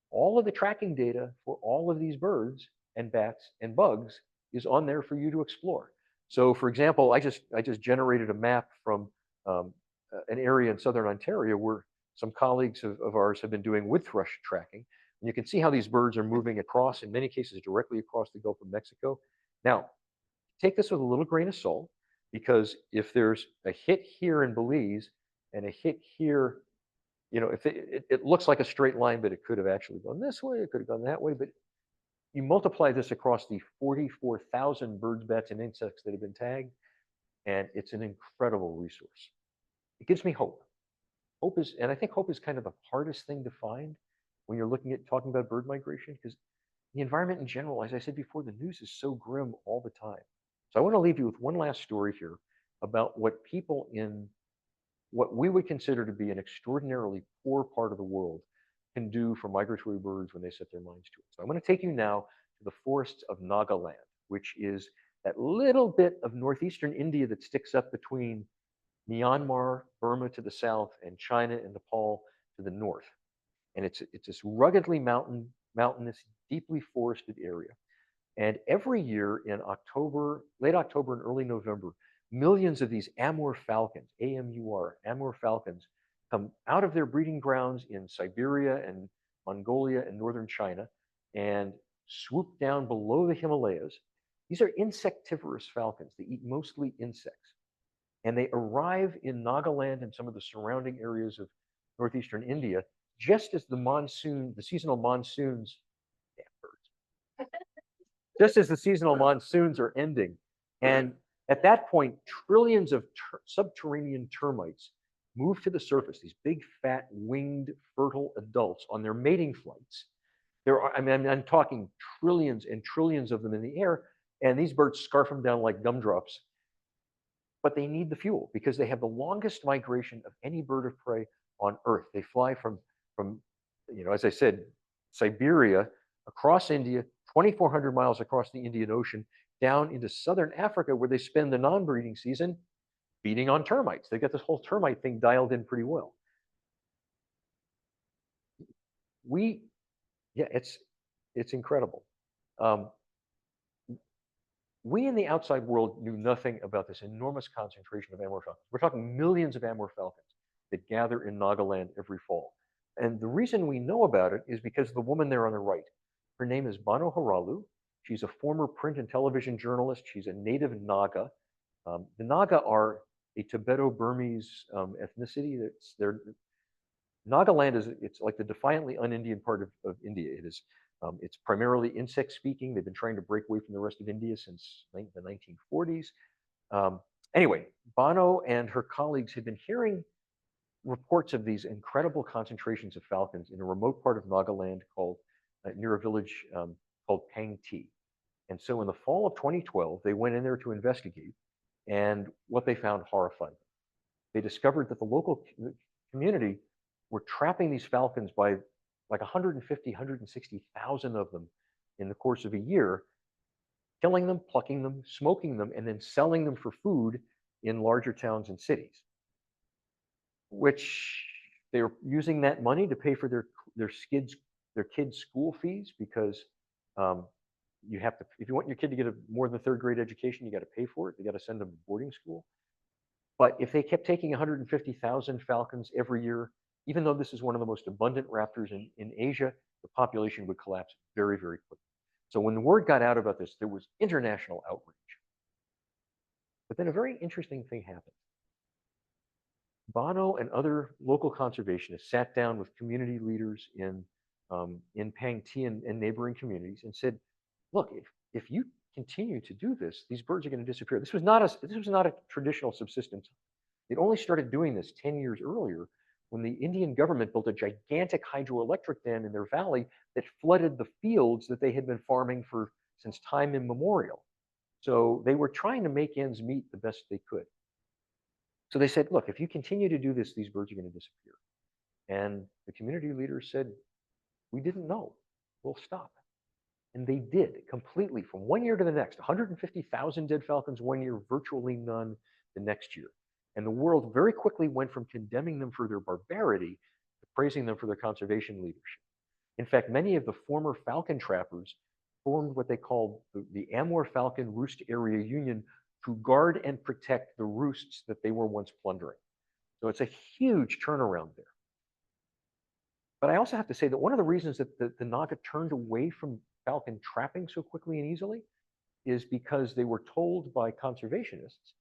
all of the tracking data for all of these birds and bats and bugs is on there for you to explore. So, for example, I just generated a map from an area in southern Ontario where some colleagues of ours have been doing wood thrush tracking. And you can see how these birds are moving across, in many cases, directly across the Gulf of Mexico. Now, take this with a little grain of salt, because if there's a hit here in Belize and a hit here, you know, if it looks like a straight line, but it could have actually gone this way, it could have gone that way. But you multiply this across the 44,000 birds, bats, and insects that have been tagged, and it's an incredible resource. It gives me hope. Hope is, and I think hope is kind of the hardest thing to find when you're looking at talking about bird migration, because the environment in general, as I said before, the news is so grim all the time. So I want to leave you with one last story here about what people in what we would consider to be an extraordinarily poor part of the world can do for migratory birds when they set their minds to it. So I'm going to take you now to the forests of Nagaland, which is that little bit of northeastern India that sticks up between Myanmar, Burma to the south, and China and Nepal to the north. And it's this ruggedly mountainous, deeply forested area. And every year in October, late October and early November, millions of these Amur falcons, A-M-U-R, Amur falcons, come out of their breeding grounds in Siberia and Mongolia, and northern China, and swoop down below the Himalayas. These are insectivorous falcons. They eat mostly insects. And they arrive in Nagaland and some of the surrounding areas of northeastern India just as the seasonal monsoons, damn birds, just as the seasonal monsoons are ending. And at that point, trillions of subterranean termites move to the surface, these big, fat, winged, fertile adults on their mating flights. I mean, I'm talking trillions and trillions of them in the air, and these birds scarf them down like gumdrops. But they need the fuel because they have the longest migration of any bird of prey on Earth. They fly from as I said, Siberia across India, 2,400 miles across the Indian Ocean, down into southern Africa, where they spend the non-breeding season feeding on termites. They got this whole termite thing dialed in pretty well. It's incredible. We in the outside world knew nothing about this enormous concentration of Amur falcons. We're talking millions of Amur falcons that gather in Nagaland every fall. And the reason we know about it is because of the woman there on the right. Her name is Bano Haralu. She's a former print and television journalist. She's a native Naga. The Naga are a Tibeto-Burmese ethnicity. Nagaland it's like the defiantly un-Indian part of India. It's primarily insect-speaking. They've been trying to break away from the rest of India since the 1940s. Anyway, Bano and her colleagues had been hearing reports of these incredible concentrations of falcons in a remote part of Nagaland near a village called Pang Ti. And so in the fall of 2012, they went in there to investigate, and what they found horrified them. They discovered that the local community were trapping these falcons by like 150, 160,000 of them in the course of a year, killing them, plucking them, smoking them, and then selling them for food in larger towns and cities, which they were using that money to pay for their kids' school fees, because you have to, if you want your kid to get more than a third grade education, you got to pay for it. You got to send them to boarding school. But if they kept taking 150,000 falcons every year, even though this is one of the most abundant raptors in Asia, the population would collapse very, very quickly. So when the word got out about this, there was international outrage. But then a very interesting thing happened. Bano and other local conservationists sat down with community leaders in Pang Ti and neighboring communities and said, look, if you continue to do this, these birds are going to disappear. This was not a traditional subsistence. They'd only started doing this 10 years earlier, when the Indian government built a gigantic hydroelectric dam in their valley that flooded the fields that they had been farming since time immemorial. So they were trying to make ends meet the best they could. So they said, look, if you continue to do this, these birds are going to disappear. And the community leaders said, we didn't know. We'll stop. And they did, completely, from one year to the next. 150,000 dead falcons one year, virtually none the next year. And the world very quickly went from condemning them for their barbarity to praising them for their conservation leadership. In fact, many of the former falcon trappers formed what they called the Amur Falcon Roost Area Union to guard and protect the roosts that they were once plundering. So it's a huge turnaround there. But I also have to say that one of the reasons that the Naga turned away from falcon trapping so quickly and easily is because they were told by conservationists,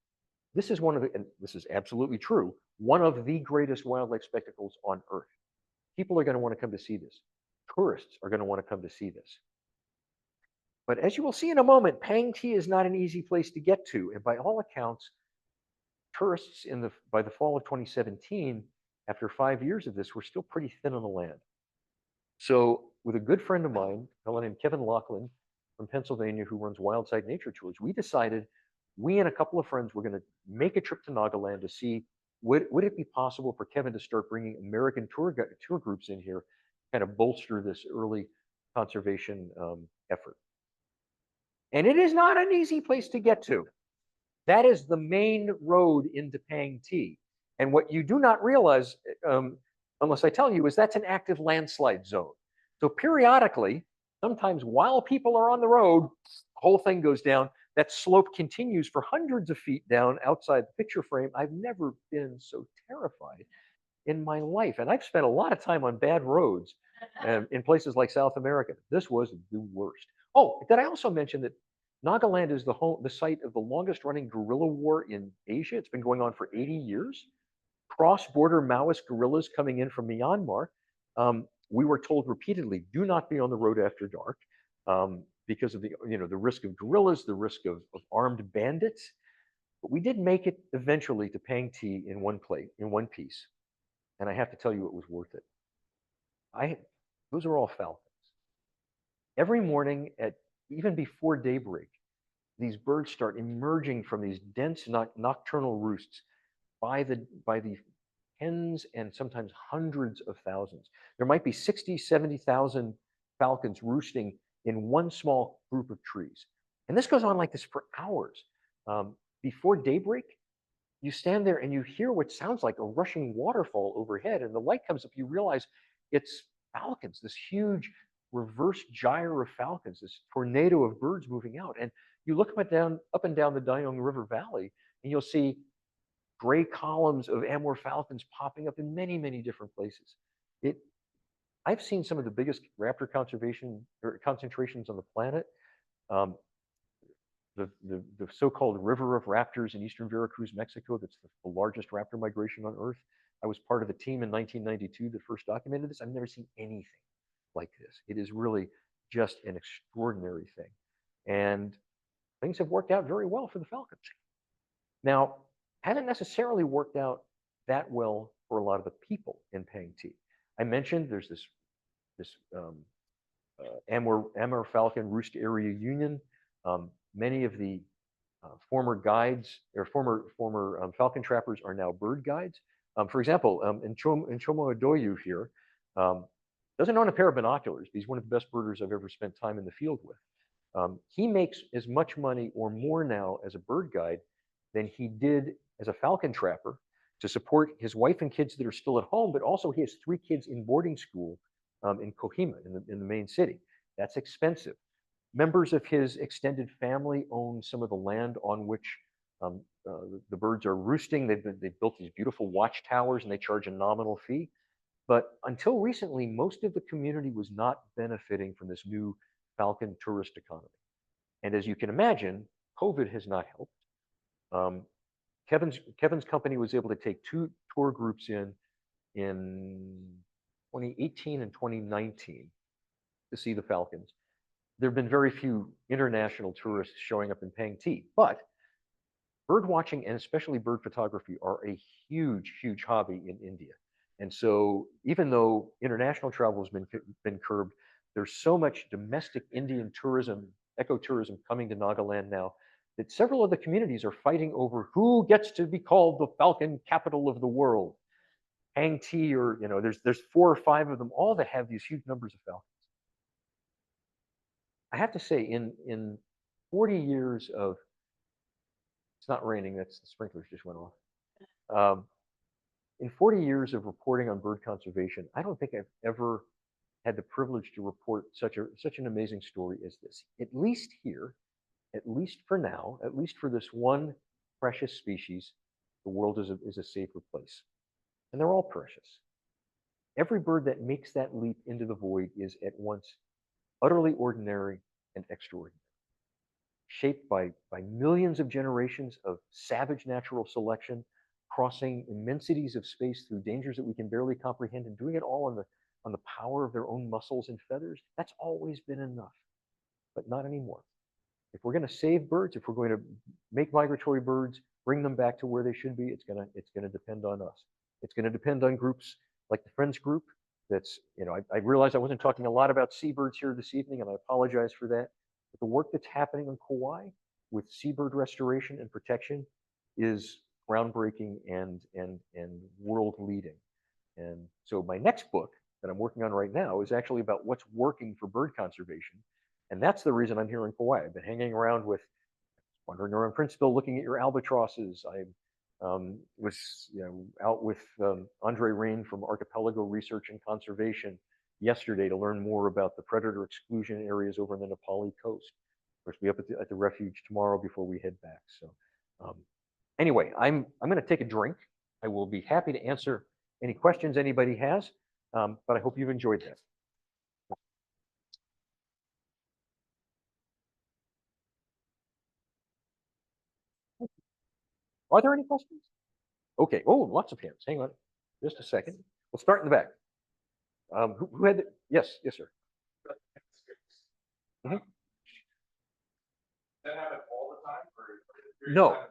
this is and this is absolutely true, one of the greatest wildlife spectacles on Earth. People are going to want to come to see this. Tourists are going to want to come to see this. But as you will see in a moment, Pang Ti is not an easy place to get to. And by all accounts, tourists by the fall of 2017, after 5 years of this, were still pretty thin on the land. So with a good friend of mine, a fellow named Kevin Laughlin from Pennsylvania, who runs Wildside Nature Tours, we decided we and a couple of friends were going to make a trip to Nagaland to see, would it be possible for Kevin to start bringing American tour groups in here, kind of bolster this early conservation effort. And it is not an easy place to get to. That is the main road into Pang Ti. And what you do not realize, unless I tell you, is that's an active landslide zone. So periodically, sometimes while people are on the road, the whole thing goes down. That slope continues for hundreds of feet down outside the picture frame. I've never been so terrified in my life. And I've spent a lot of time on bad roads, And in places like South America, this was the worst. Oh, did I also mention that Nagaland is the site of the longest running guerrilla war in Asia? It's been going on for 80 years. Cross-border Maoist guerrillas coming in from Myanmar. We were told repeatedly, do not be on the road after dark because of the risk of guerrillas, the risk of armed bandits. But we did make it eventually to Pang Ti in one piece. And I have to tell you, it was worth it. Those are all falcons. Every morning even before daybreak, these birds start emerging from these dense nocturnal roosts by the tens and sometimes hundreds of thousands. There might be 60, 70,000 falcons roosting in one small group of trees. And this goes on like this for hours. Before daybreak, you stand there and you hear what sounds like a rushing waterfall overhead, and the light comes up, you realize it's falcons, this huge reverse gyre of falcons, this tornado of birds moving out. And you look up and down the Dayong River Valley, and you'll see gray columns of Amur falcons popping up in many, many different places. I've seen some of the biggest raptor concentrations on the planet. The so-called River of Raptors in eastern Veracruz, Mexico, that's the largest raptor migration on Earth. I was part of the team in 1992 that first documented this. I've never seen anything like this. It is really just an extraordinary thing. And things have worked out very well for the falcons. Now, hasn't necessarily worked out that well for a lot of the people in Pang Ti. I mentioned there's this Amur falcon roost area union. Many of the former guides or former falcon trappers are now bird guides. For example, in Chomo Adoyu here, doesn't own a pair of binoculars. He's one of the best birders I've ever spent time in the field with. He makes as much money or more now as a bird guide than he did as a falcon trapper to support his wife and kids that are still at home, but also he has 3 kids in boarding school in Kohima, in the main city. That's expensive. Members of his extended family own some of the land on which the birds are roosting. They've built these beautiful watchtowers and they charge a nominal fee. But until recently, most of the community was not benefiting from this new falcon tourist economy. And as you can imagine, COVID has not helped. Kevin's company was able to take 2 tour groups in 2018 and 2019 to see the falcons. There have been very few international tourists showing up in Pang Ti, but bird watching and especially bird photography are a huge, huge hobby in India. And so even though international travel has been curbed, there's so much domestic Indian tourism, ecotourism coming to Nagaland now that several of the communities are fighting over who gets to be called the falcon capital of the world. Pang Ti, or there's 4 or 5 of them all that have these huge numbers of falcons. I have to say, in 40 years of, it's not raining, that's the sprinklers just went off. In 40 years of reporting on bird conservation, I don't think I've ever had the privilege to report such an amazing story as this. At least here, at least for now, at least for this one precious species, the world is a safer place. And they're all precious. Every bird that makes that leap into the void is at once utterly ordinary and extraordinary, shaped by millions of generations of savage natural selection, crossing immensities of space through dangers that we can barely comprehend, and doing it all on the power of their own muscles and feathers. That's always been enough, but not anymore. If we're going to save birds, if we're going to make migratory birds, bring them back to where they should be, it's going to depend on us. It's going to depend on groups like the Friends Group. That's, I realize I wasn't talking a lot about seabirds here this evening, and I apologize for that. But the work that's happening on Kauai with seabird restoration and protection is groundbreaking and world leading. And so my next book that I'm working on right now is actually about what's working for bird conservation. And that's the reason I'm here in Kauai. I've been hanging around wandering around Princeville, looking at your albatrosses. I was out with Andre Rain from Archipelago Research and Conservation yesterday to learn more about the predator exclusion areas over on the Nepali coast. Of course, we'll be up at the refuge tomorrow before we head back. So anyway, I'm going to take a drink. I will be happy to answer any questions anybody has, but I hope you've enjoyed that. Are there any questions? Okay. Oh, lots of hands. Hang on just a second. We'll start in the back. Who had the, yes, yes, sir. Mhm. That happen all the time? Or No.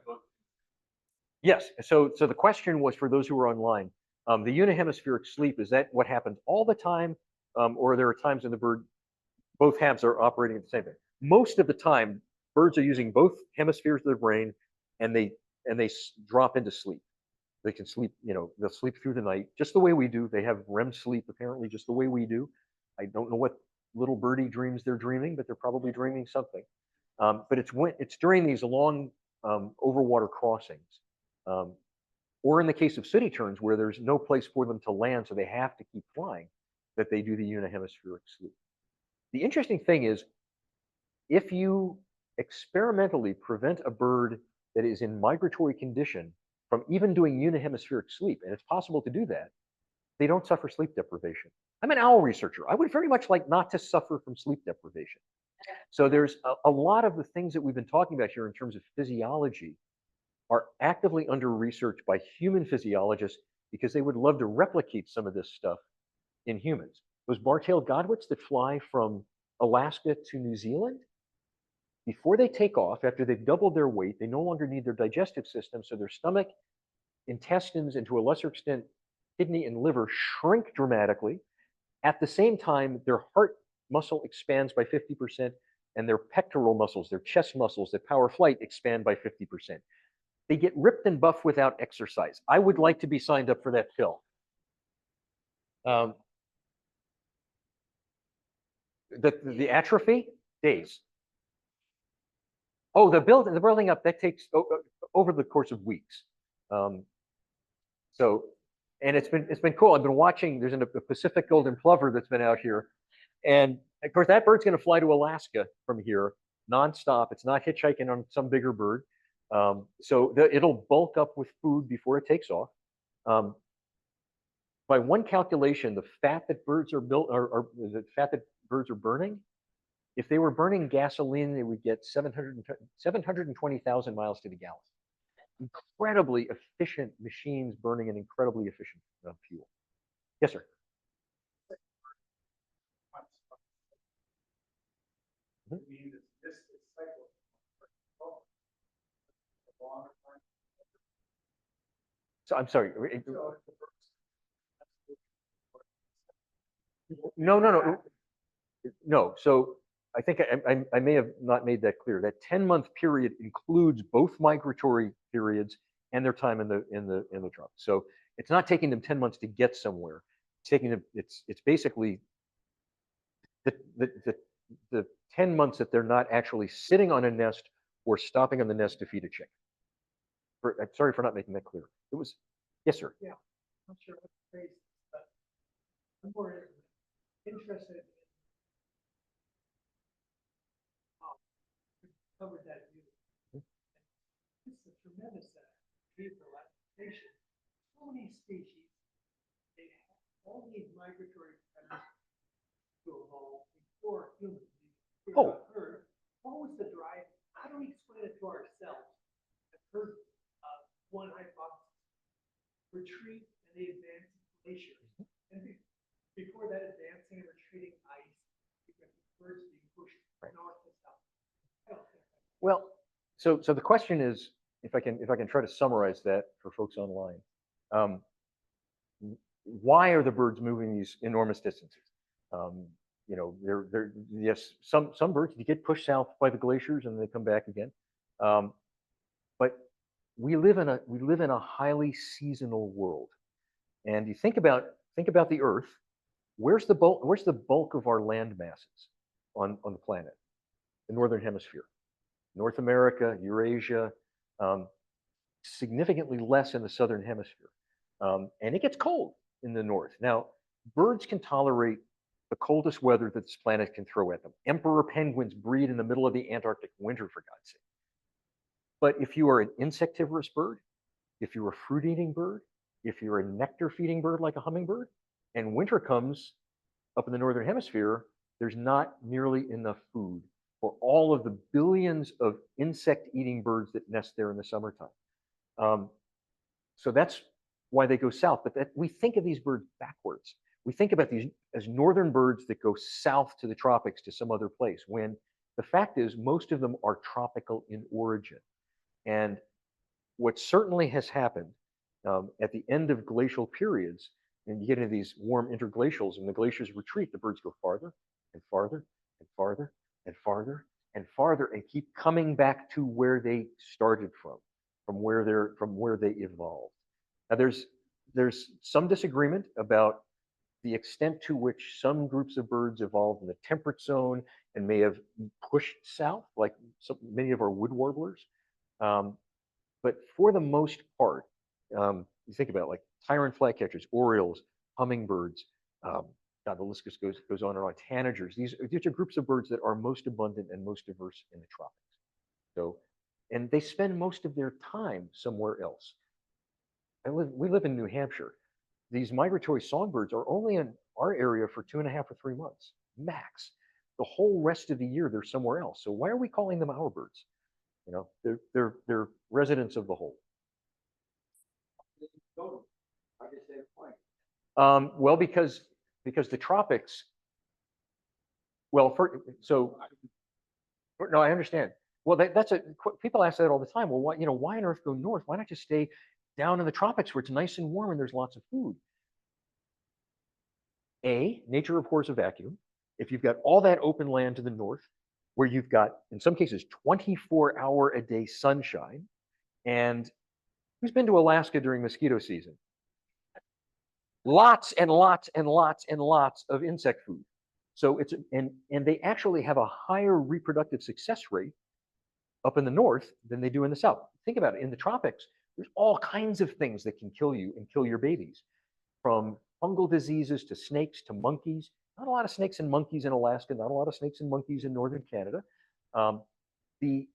Yes. So the question was for those who are online, the unihemispheric sleep, is that what happens all the time? Or there are times when the bird, both halves are operating at the same time? Most of the time, birds are using both hemispheres of their brain and they drop into sleep. They can sleep, they'll sleep through the night, just the way we do. They have REM sleep, apparently, just the way we do. I don't know what little birdie dreams they're dreaming, but they're probably dreaming something. But it's during these long overwater crossings, or in the case of city turns where there's no place for them to land, so they have to keep flying, that they do the unihemispheric sleep. The interesting thing is, if you experimentally prevent a bird that is in migratory condition from even doing unihemispheric sleep, and it's possible to do that, they don't suffer sleep deprivation. I'm an owl researcher. I would very much like not to suffer from sleep deprivation. So there's a lot of the things that we've been talking about here in terms of physiology are actively under research by human physiologists because they would love to replicate some of this stuff in humans. Those bar-tailed godwits that fly from Alaska to New Zealand, before they take off, after they've doubled their weight, they no longer need their digestive system, so their stomach, intestines, and to a lesser extent, kidney and liver shrink dramatically. At the same time, their heart muscle expands by 50%, and their pectoral muscles, their chest muscles that power flight, expand by 50%. They get ripped and buff without exercise. I would like to be signed up for that pill. The atrophy, days. Oh, the building up, that takes over the course of weeks. So, and it's been cool. I've been watching. There's a Pacific golden plover that's been out here, and of course that bird's going to fly to Alaska from here nonstop. It's not hitchhiking on some bigger bird. So it'll bulk up with food before it takes off. By one calculation, the fat that birds are the fat that birds are burning, if they were burning gasoline, they would get 720,000 miles to the gallon. Incredibly efficient machines burning an incredibly efficient fuel. Yes, sir. Mhm. So I'm sorry. No. So I think I may have not made that clear. That 10-month period includes both migratory periods and their time in the trough. So it's not taking them 10 months to get somewhere. It's taking them. It's basically the 10 months that they're not actually sitting on a nest or stopping on the nest to feed a chick. I'm sorry for not making that clear. It was, yes, sir. Yeah, I'm not sure what the phrase is, but I'm more interested in covered that view. It's a tremendous geographical application. So many species, they all need migratory patterns to evolve before humans occurred. What was the drive? How do we explain it to ourselves? I've heard one hypothesis: retreat and they advance glaciers. And before that, advancing and retreating ice, because birds being pushed north and south. Well, so the question is, if I can try to summarize that for folks online, why are the birds moving these enormous distances? Yes, some birds get pushed south by the glaciers and they come back again, but we live in a highly seasonal world, and you think about the Earth. Where's the bulk of our land masses on the planet? The northern hemisphere. North America, Eurasia, significantly less in the southern hemisphere. And it gets cold in the north. Now, birds can tolerate the coldest weather that this planet can throw at them. Emperor penguins breed in the middle of the Antarctic winter, for God's sake. But if you are an insectivorous bird, if you're a fruit-eating bird, if you're a nectar-feeding bird like a hummingbird, and winter comes up in the northern hemisphere, there's not nearly enough food for all of the billions of insect-eating birds that nest there in the summertime. So that's why they go south. But we think of these birds backwards. We think about these as northern birds that go south to the tropics to some other place, when the fact is most of them are tropical in origin. And what certainly has happened at the end of glacial periods, and you get into these warm interglacials, and the glaciers retreat, the birds go farther and farther and farther and farther and farther, and keep coming back to where they started from where they evolved. Now, there's some disagreement about the extent to which some groups of birds evolved in the temperate zone and may have pushed south, like many of our wood warblers. But for the most part, you think about it, like tyrant flycatchers, orioles, hummingbirds, God, the list just goes on and on. Tanagers. These are groups of birds that are most abundant and most diverse in the tropics. So, and they spend most of their time somewhere else. We live in New Hampshire. These migratory songbirds are only in our area for 2.5 or 3 months, max. The whole rest of the year, they're somewhere else. So why are we calling them our birds? You know, they're residents of the whole. Well, because the tropics. Well, no, I understand. Well, people ask that all the time. Well, why on earth go north? Why not just stay down in the tropics where it's nice and warm and there's lots of food? Nature abhors a vacuum. If you've got all that open land to the north, where you've got, in some cases, 24-hour-a-day sunshine, and who's been to Alaska during mosquito season? Lots and lots and lots and lots of insect food. So and they actually have a higher reproductive success rate up in the north than they do in the south. Think about it. In the tropics, there's all kinds of things that can kill you and kill your babies, from fungal diseases to snakes to monkeys. Not a lot of snakes and monkeys in Alaska, not a lot of snakes and monkeys in northern Canada. The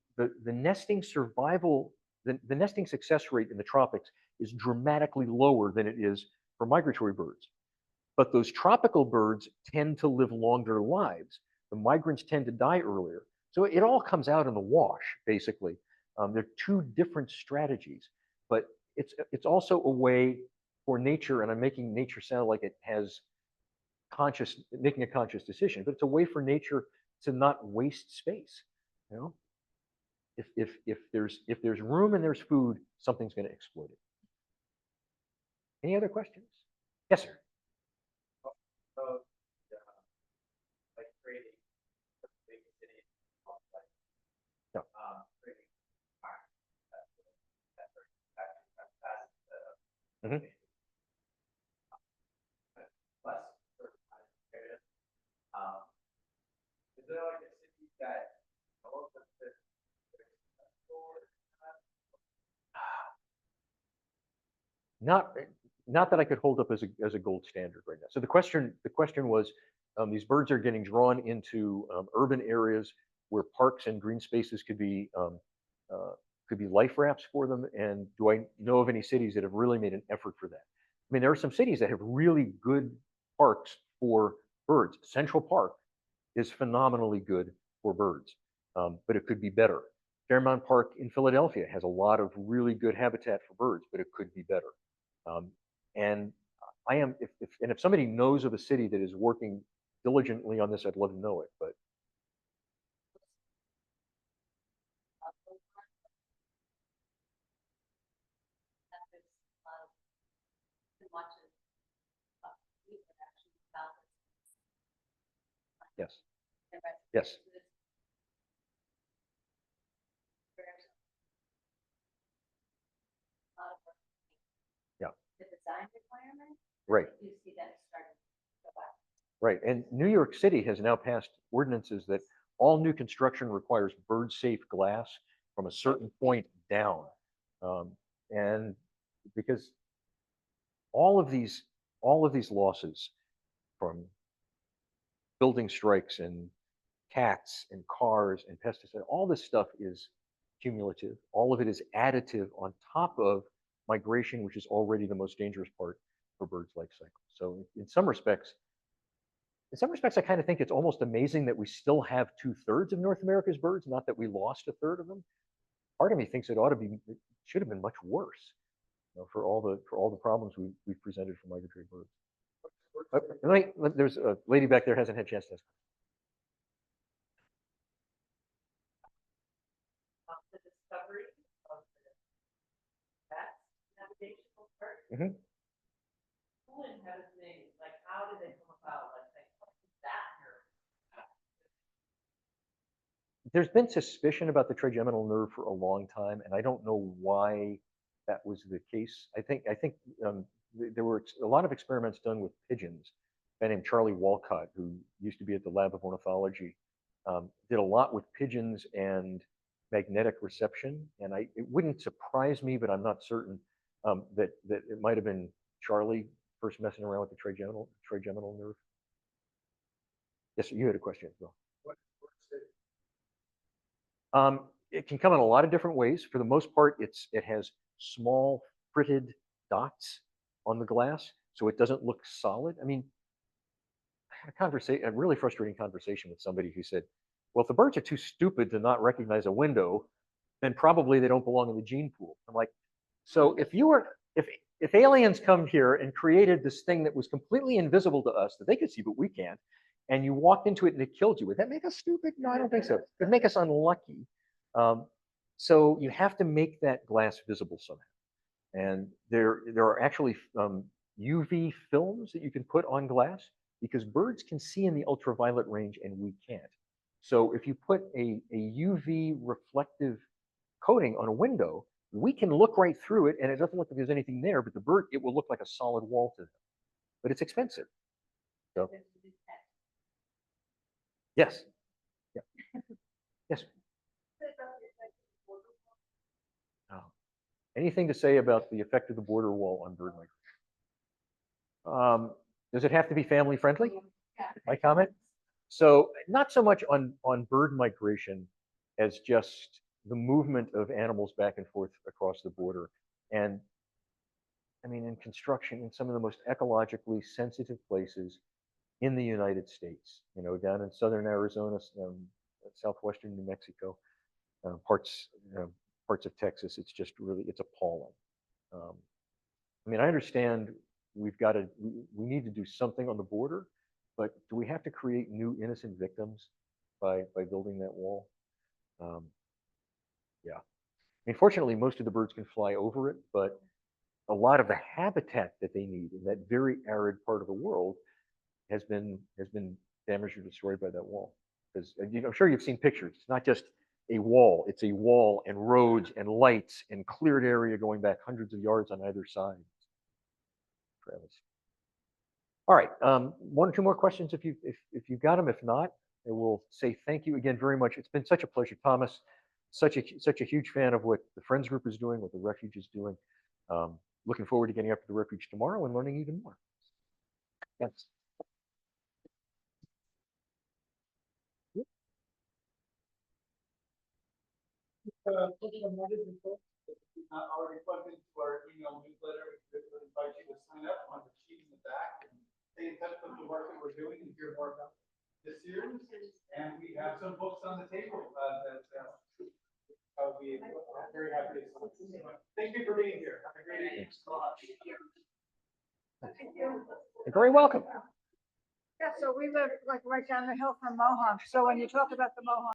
nesting survival, the nesting success rate in the tropics is dramatically lower than it is for migratory birds. But those tropical birds tend to live longer lives. The migrants tend to die earlier. So it all comes out in the wash, basically. They're two different strategies, but it's also a way for nature, and I'm making nature sound like it has making a conscious decision, but it's a way for nature to not waste space. You know, if there's room and there's food, something's going to exploit it. Any other questions? Yes, sir. So, like creating big city, No. creating Mhm. less areas. Is there like a city that Not that I could hold up as a gold standard right now. So the question was, these birds are getting drawn into urban areas where parks and green spaces could be life rafts for them. And do I know of any cities that have really made an effort for that? I mean, there are some cities that have really good parks for birds. Central Park is phenomenally good for birds, but it could be better. Fairmount Park in Philadelphia has a lot of really good habitat for birds, but it could be better. And if somebody knows of a city that is working diligently on this, I'd love to know it. But yes, yes, yeah, right. Right, and New York City has now passed ordinances that all new construction requires bird-safe glass from a certain point down. And because all of these losses from building strikes and cats and cars and pesticides, all this stuff is cumulative. All of it is additive on top of migration, which is already the most dangerous part for birds' life cycle. So in some respects, I kind of think it's almost amazing that we still have 2/3 of North America's birds, not that we lost 1/3 of them. Part of me thinks it ought to be should have been much worse, for all the problems we've presented for migratory birds. There's a lady back there hasn't had a chance to ask. The discovery of the best navigational part. Mhm. Who invented things? Like, how did they come about? Like what is that nerve? There's been suspicion about the trigeminal nerve for a long time, and I don't know why that was the case. I think there were a lot of experiments done with pigeons. A guy named Charlie Walcott, who used to be at the Lab of Ornithology, did a lot with pigeons and magnetic reception. And it wouldn't surprise me, but I'm not certain that it might have been Charlie first messing around with the trigeminal nerve. Yes, you had a question as well. It can come in a lot of different ways. For the most part, it has small fritted dots on the glass, so it doesn't look solid. I mean, I had a really frustrating conversation with somebody who said, well, if the birds are too stupid to not recognize a window, then probably they don't belong in the gene pool. I'm like, so if aliens come here and created this thing that was completely invisible to us, that they could see, but we can't, and you walked into it and it killed you, would that make us stupid? No, I don't think so. It would make us unlucky. So you have to make that glass visible somehow. And there are actually UV films that you can put on glass, because birds can see in the ultraviolet range and we can't. So if you put a UV reflective coating on a window, we can look right through it and it doesn't look like there's anything there, but the bird, it will look like a solid wall to them. But it's expensive. So yes. Yeah. Yes. Oh. Anything to say about the effect of the border wall on bird migration? Does it have to be family friendly? My comment? So not so much on bird migration as just the movement of animals back and forth across the border. And I mean, in construction, in some of the most ecologically sensitive places in the United States, down in southern Arizona, southwestern New Mexico, parts of Texas, it's just really, it's appalling. I mean, I understand we need to do something on the border, but do we have to create new innocent victims by building that wall? Yeah. I mean, fortunately, most of the birds can fly over it, but a lot of the habitat that they need in that very arid part of the world has been damaged or destroyed by that wall. Because I'm sure you've seen pictures. It's not just a wall; it's a wall and roads and lights and cleared area going back hundreds of yards on either side. Travis. All right, one or two more questions if you've got them. If not, I will say thank you again very much. It's been such a pleasure, Thomas. Such a huge fan of what the Friends Group is doing, what the Refuge is doing. Looking forward to getting up to the Refuge tomorrow and learning even more. Yes. Already plugged into our email newsletter. We invite you to sign up on the sheet in the back and stay in touch with the work that we're doing and hear more about this series. And we have some books on the table that I'll be very happy to sign. Thank you for being here. Have a great evening. You're very welcome. Yeah, so we live like right down the hill from Mohawk. So when you talk about the Mohawk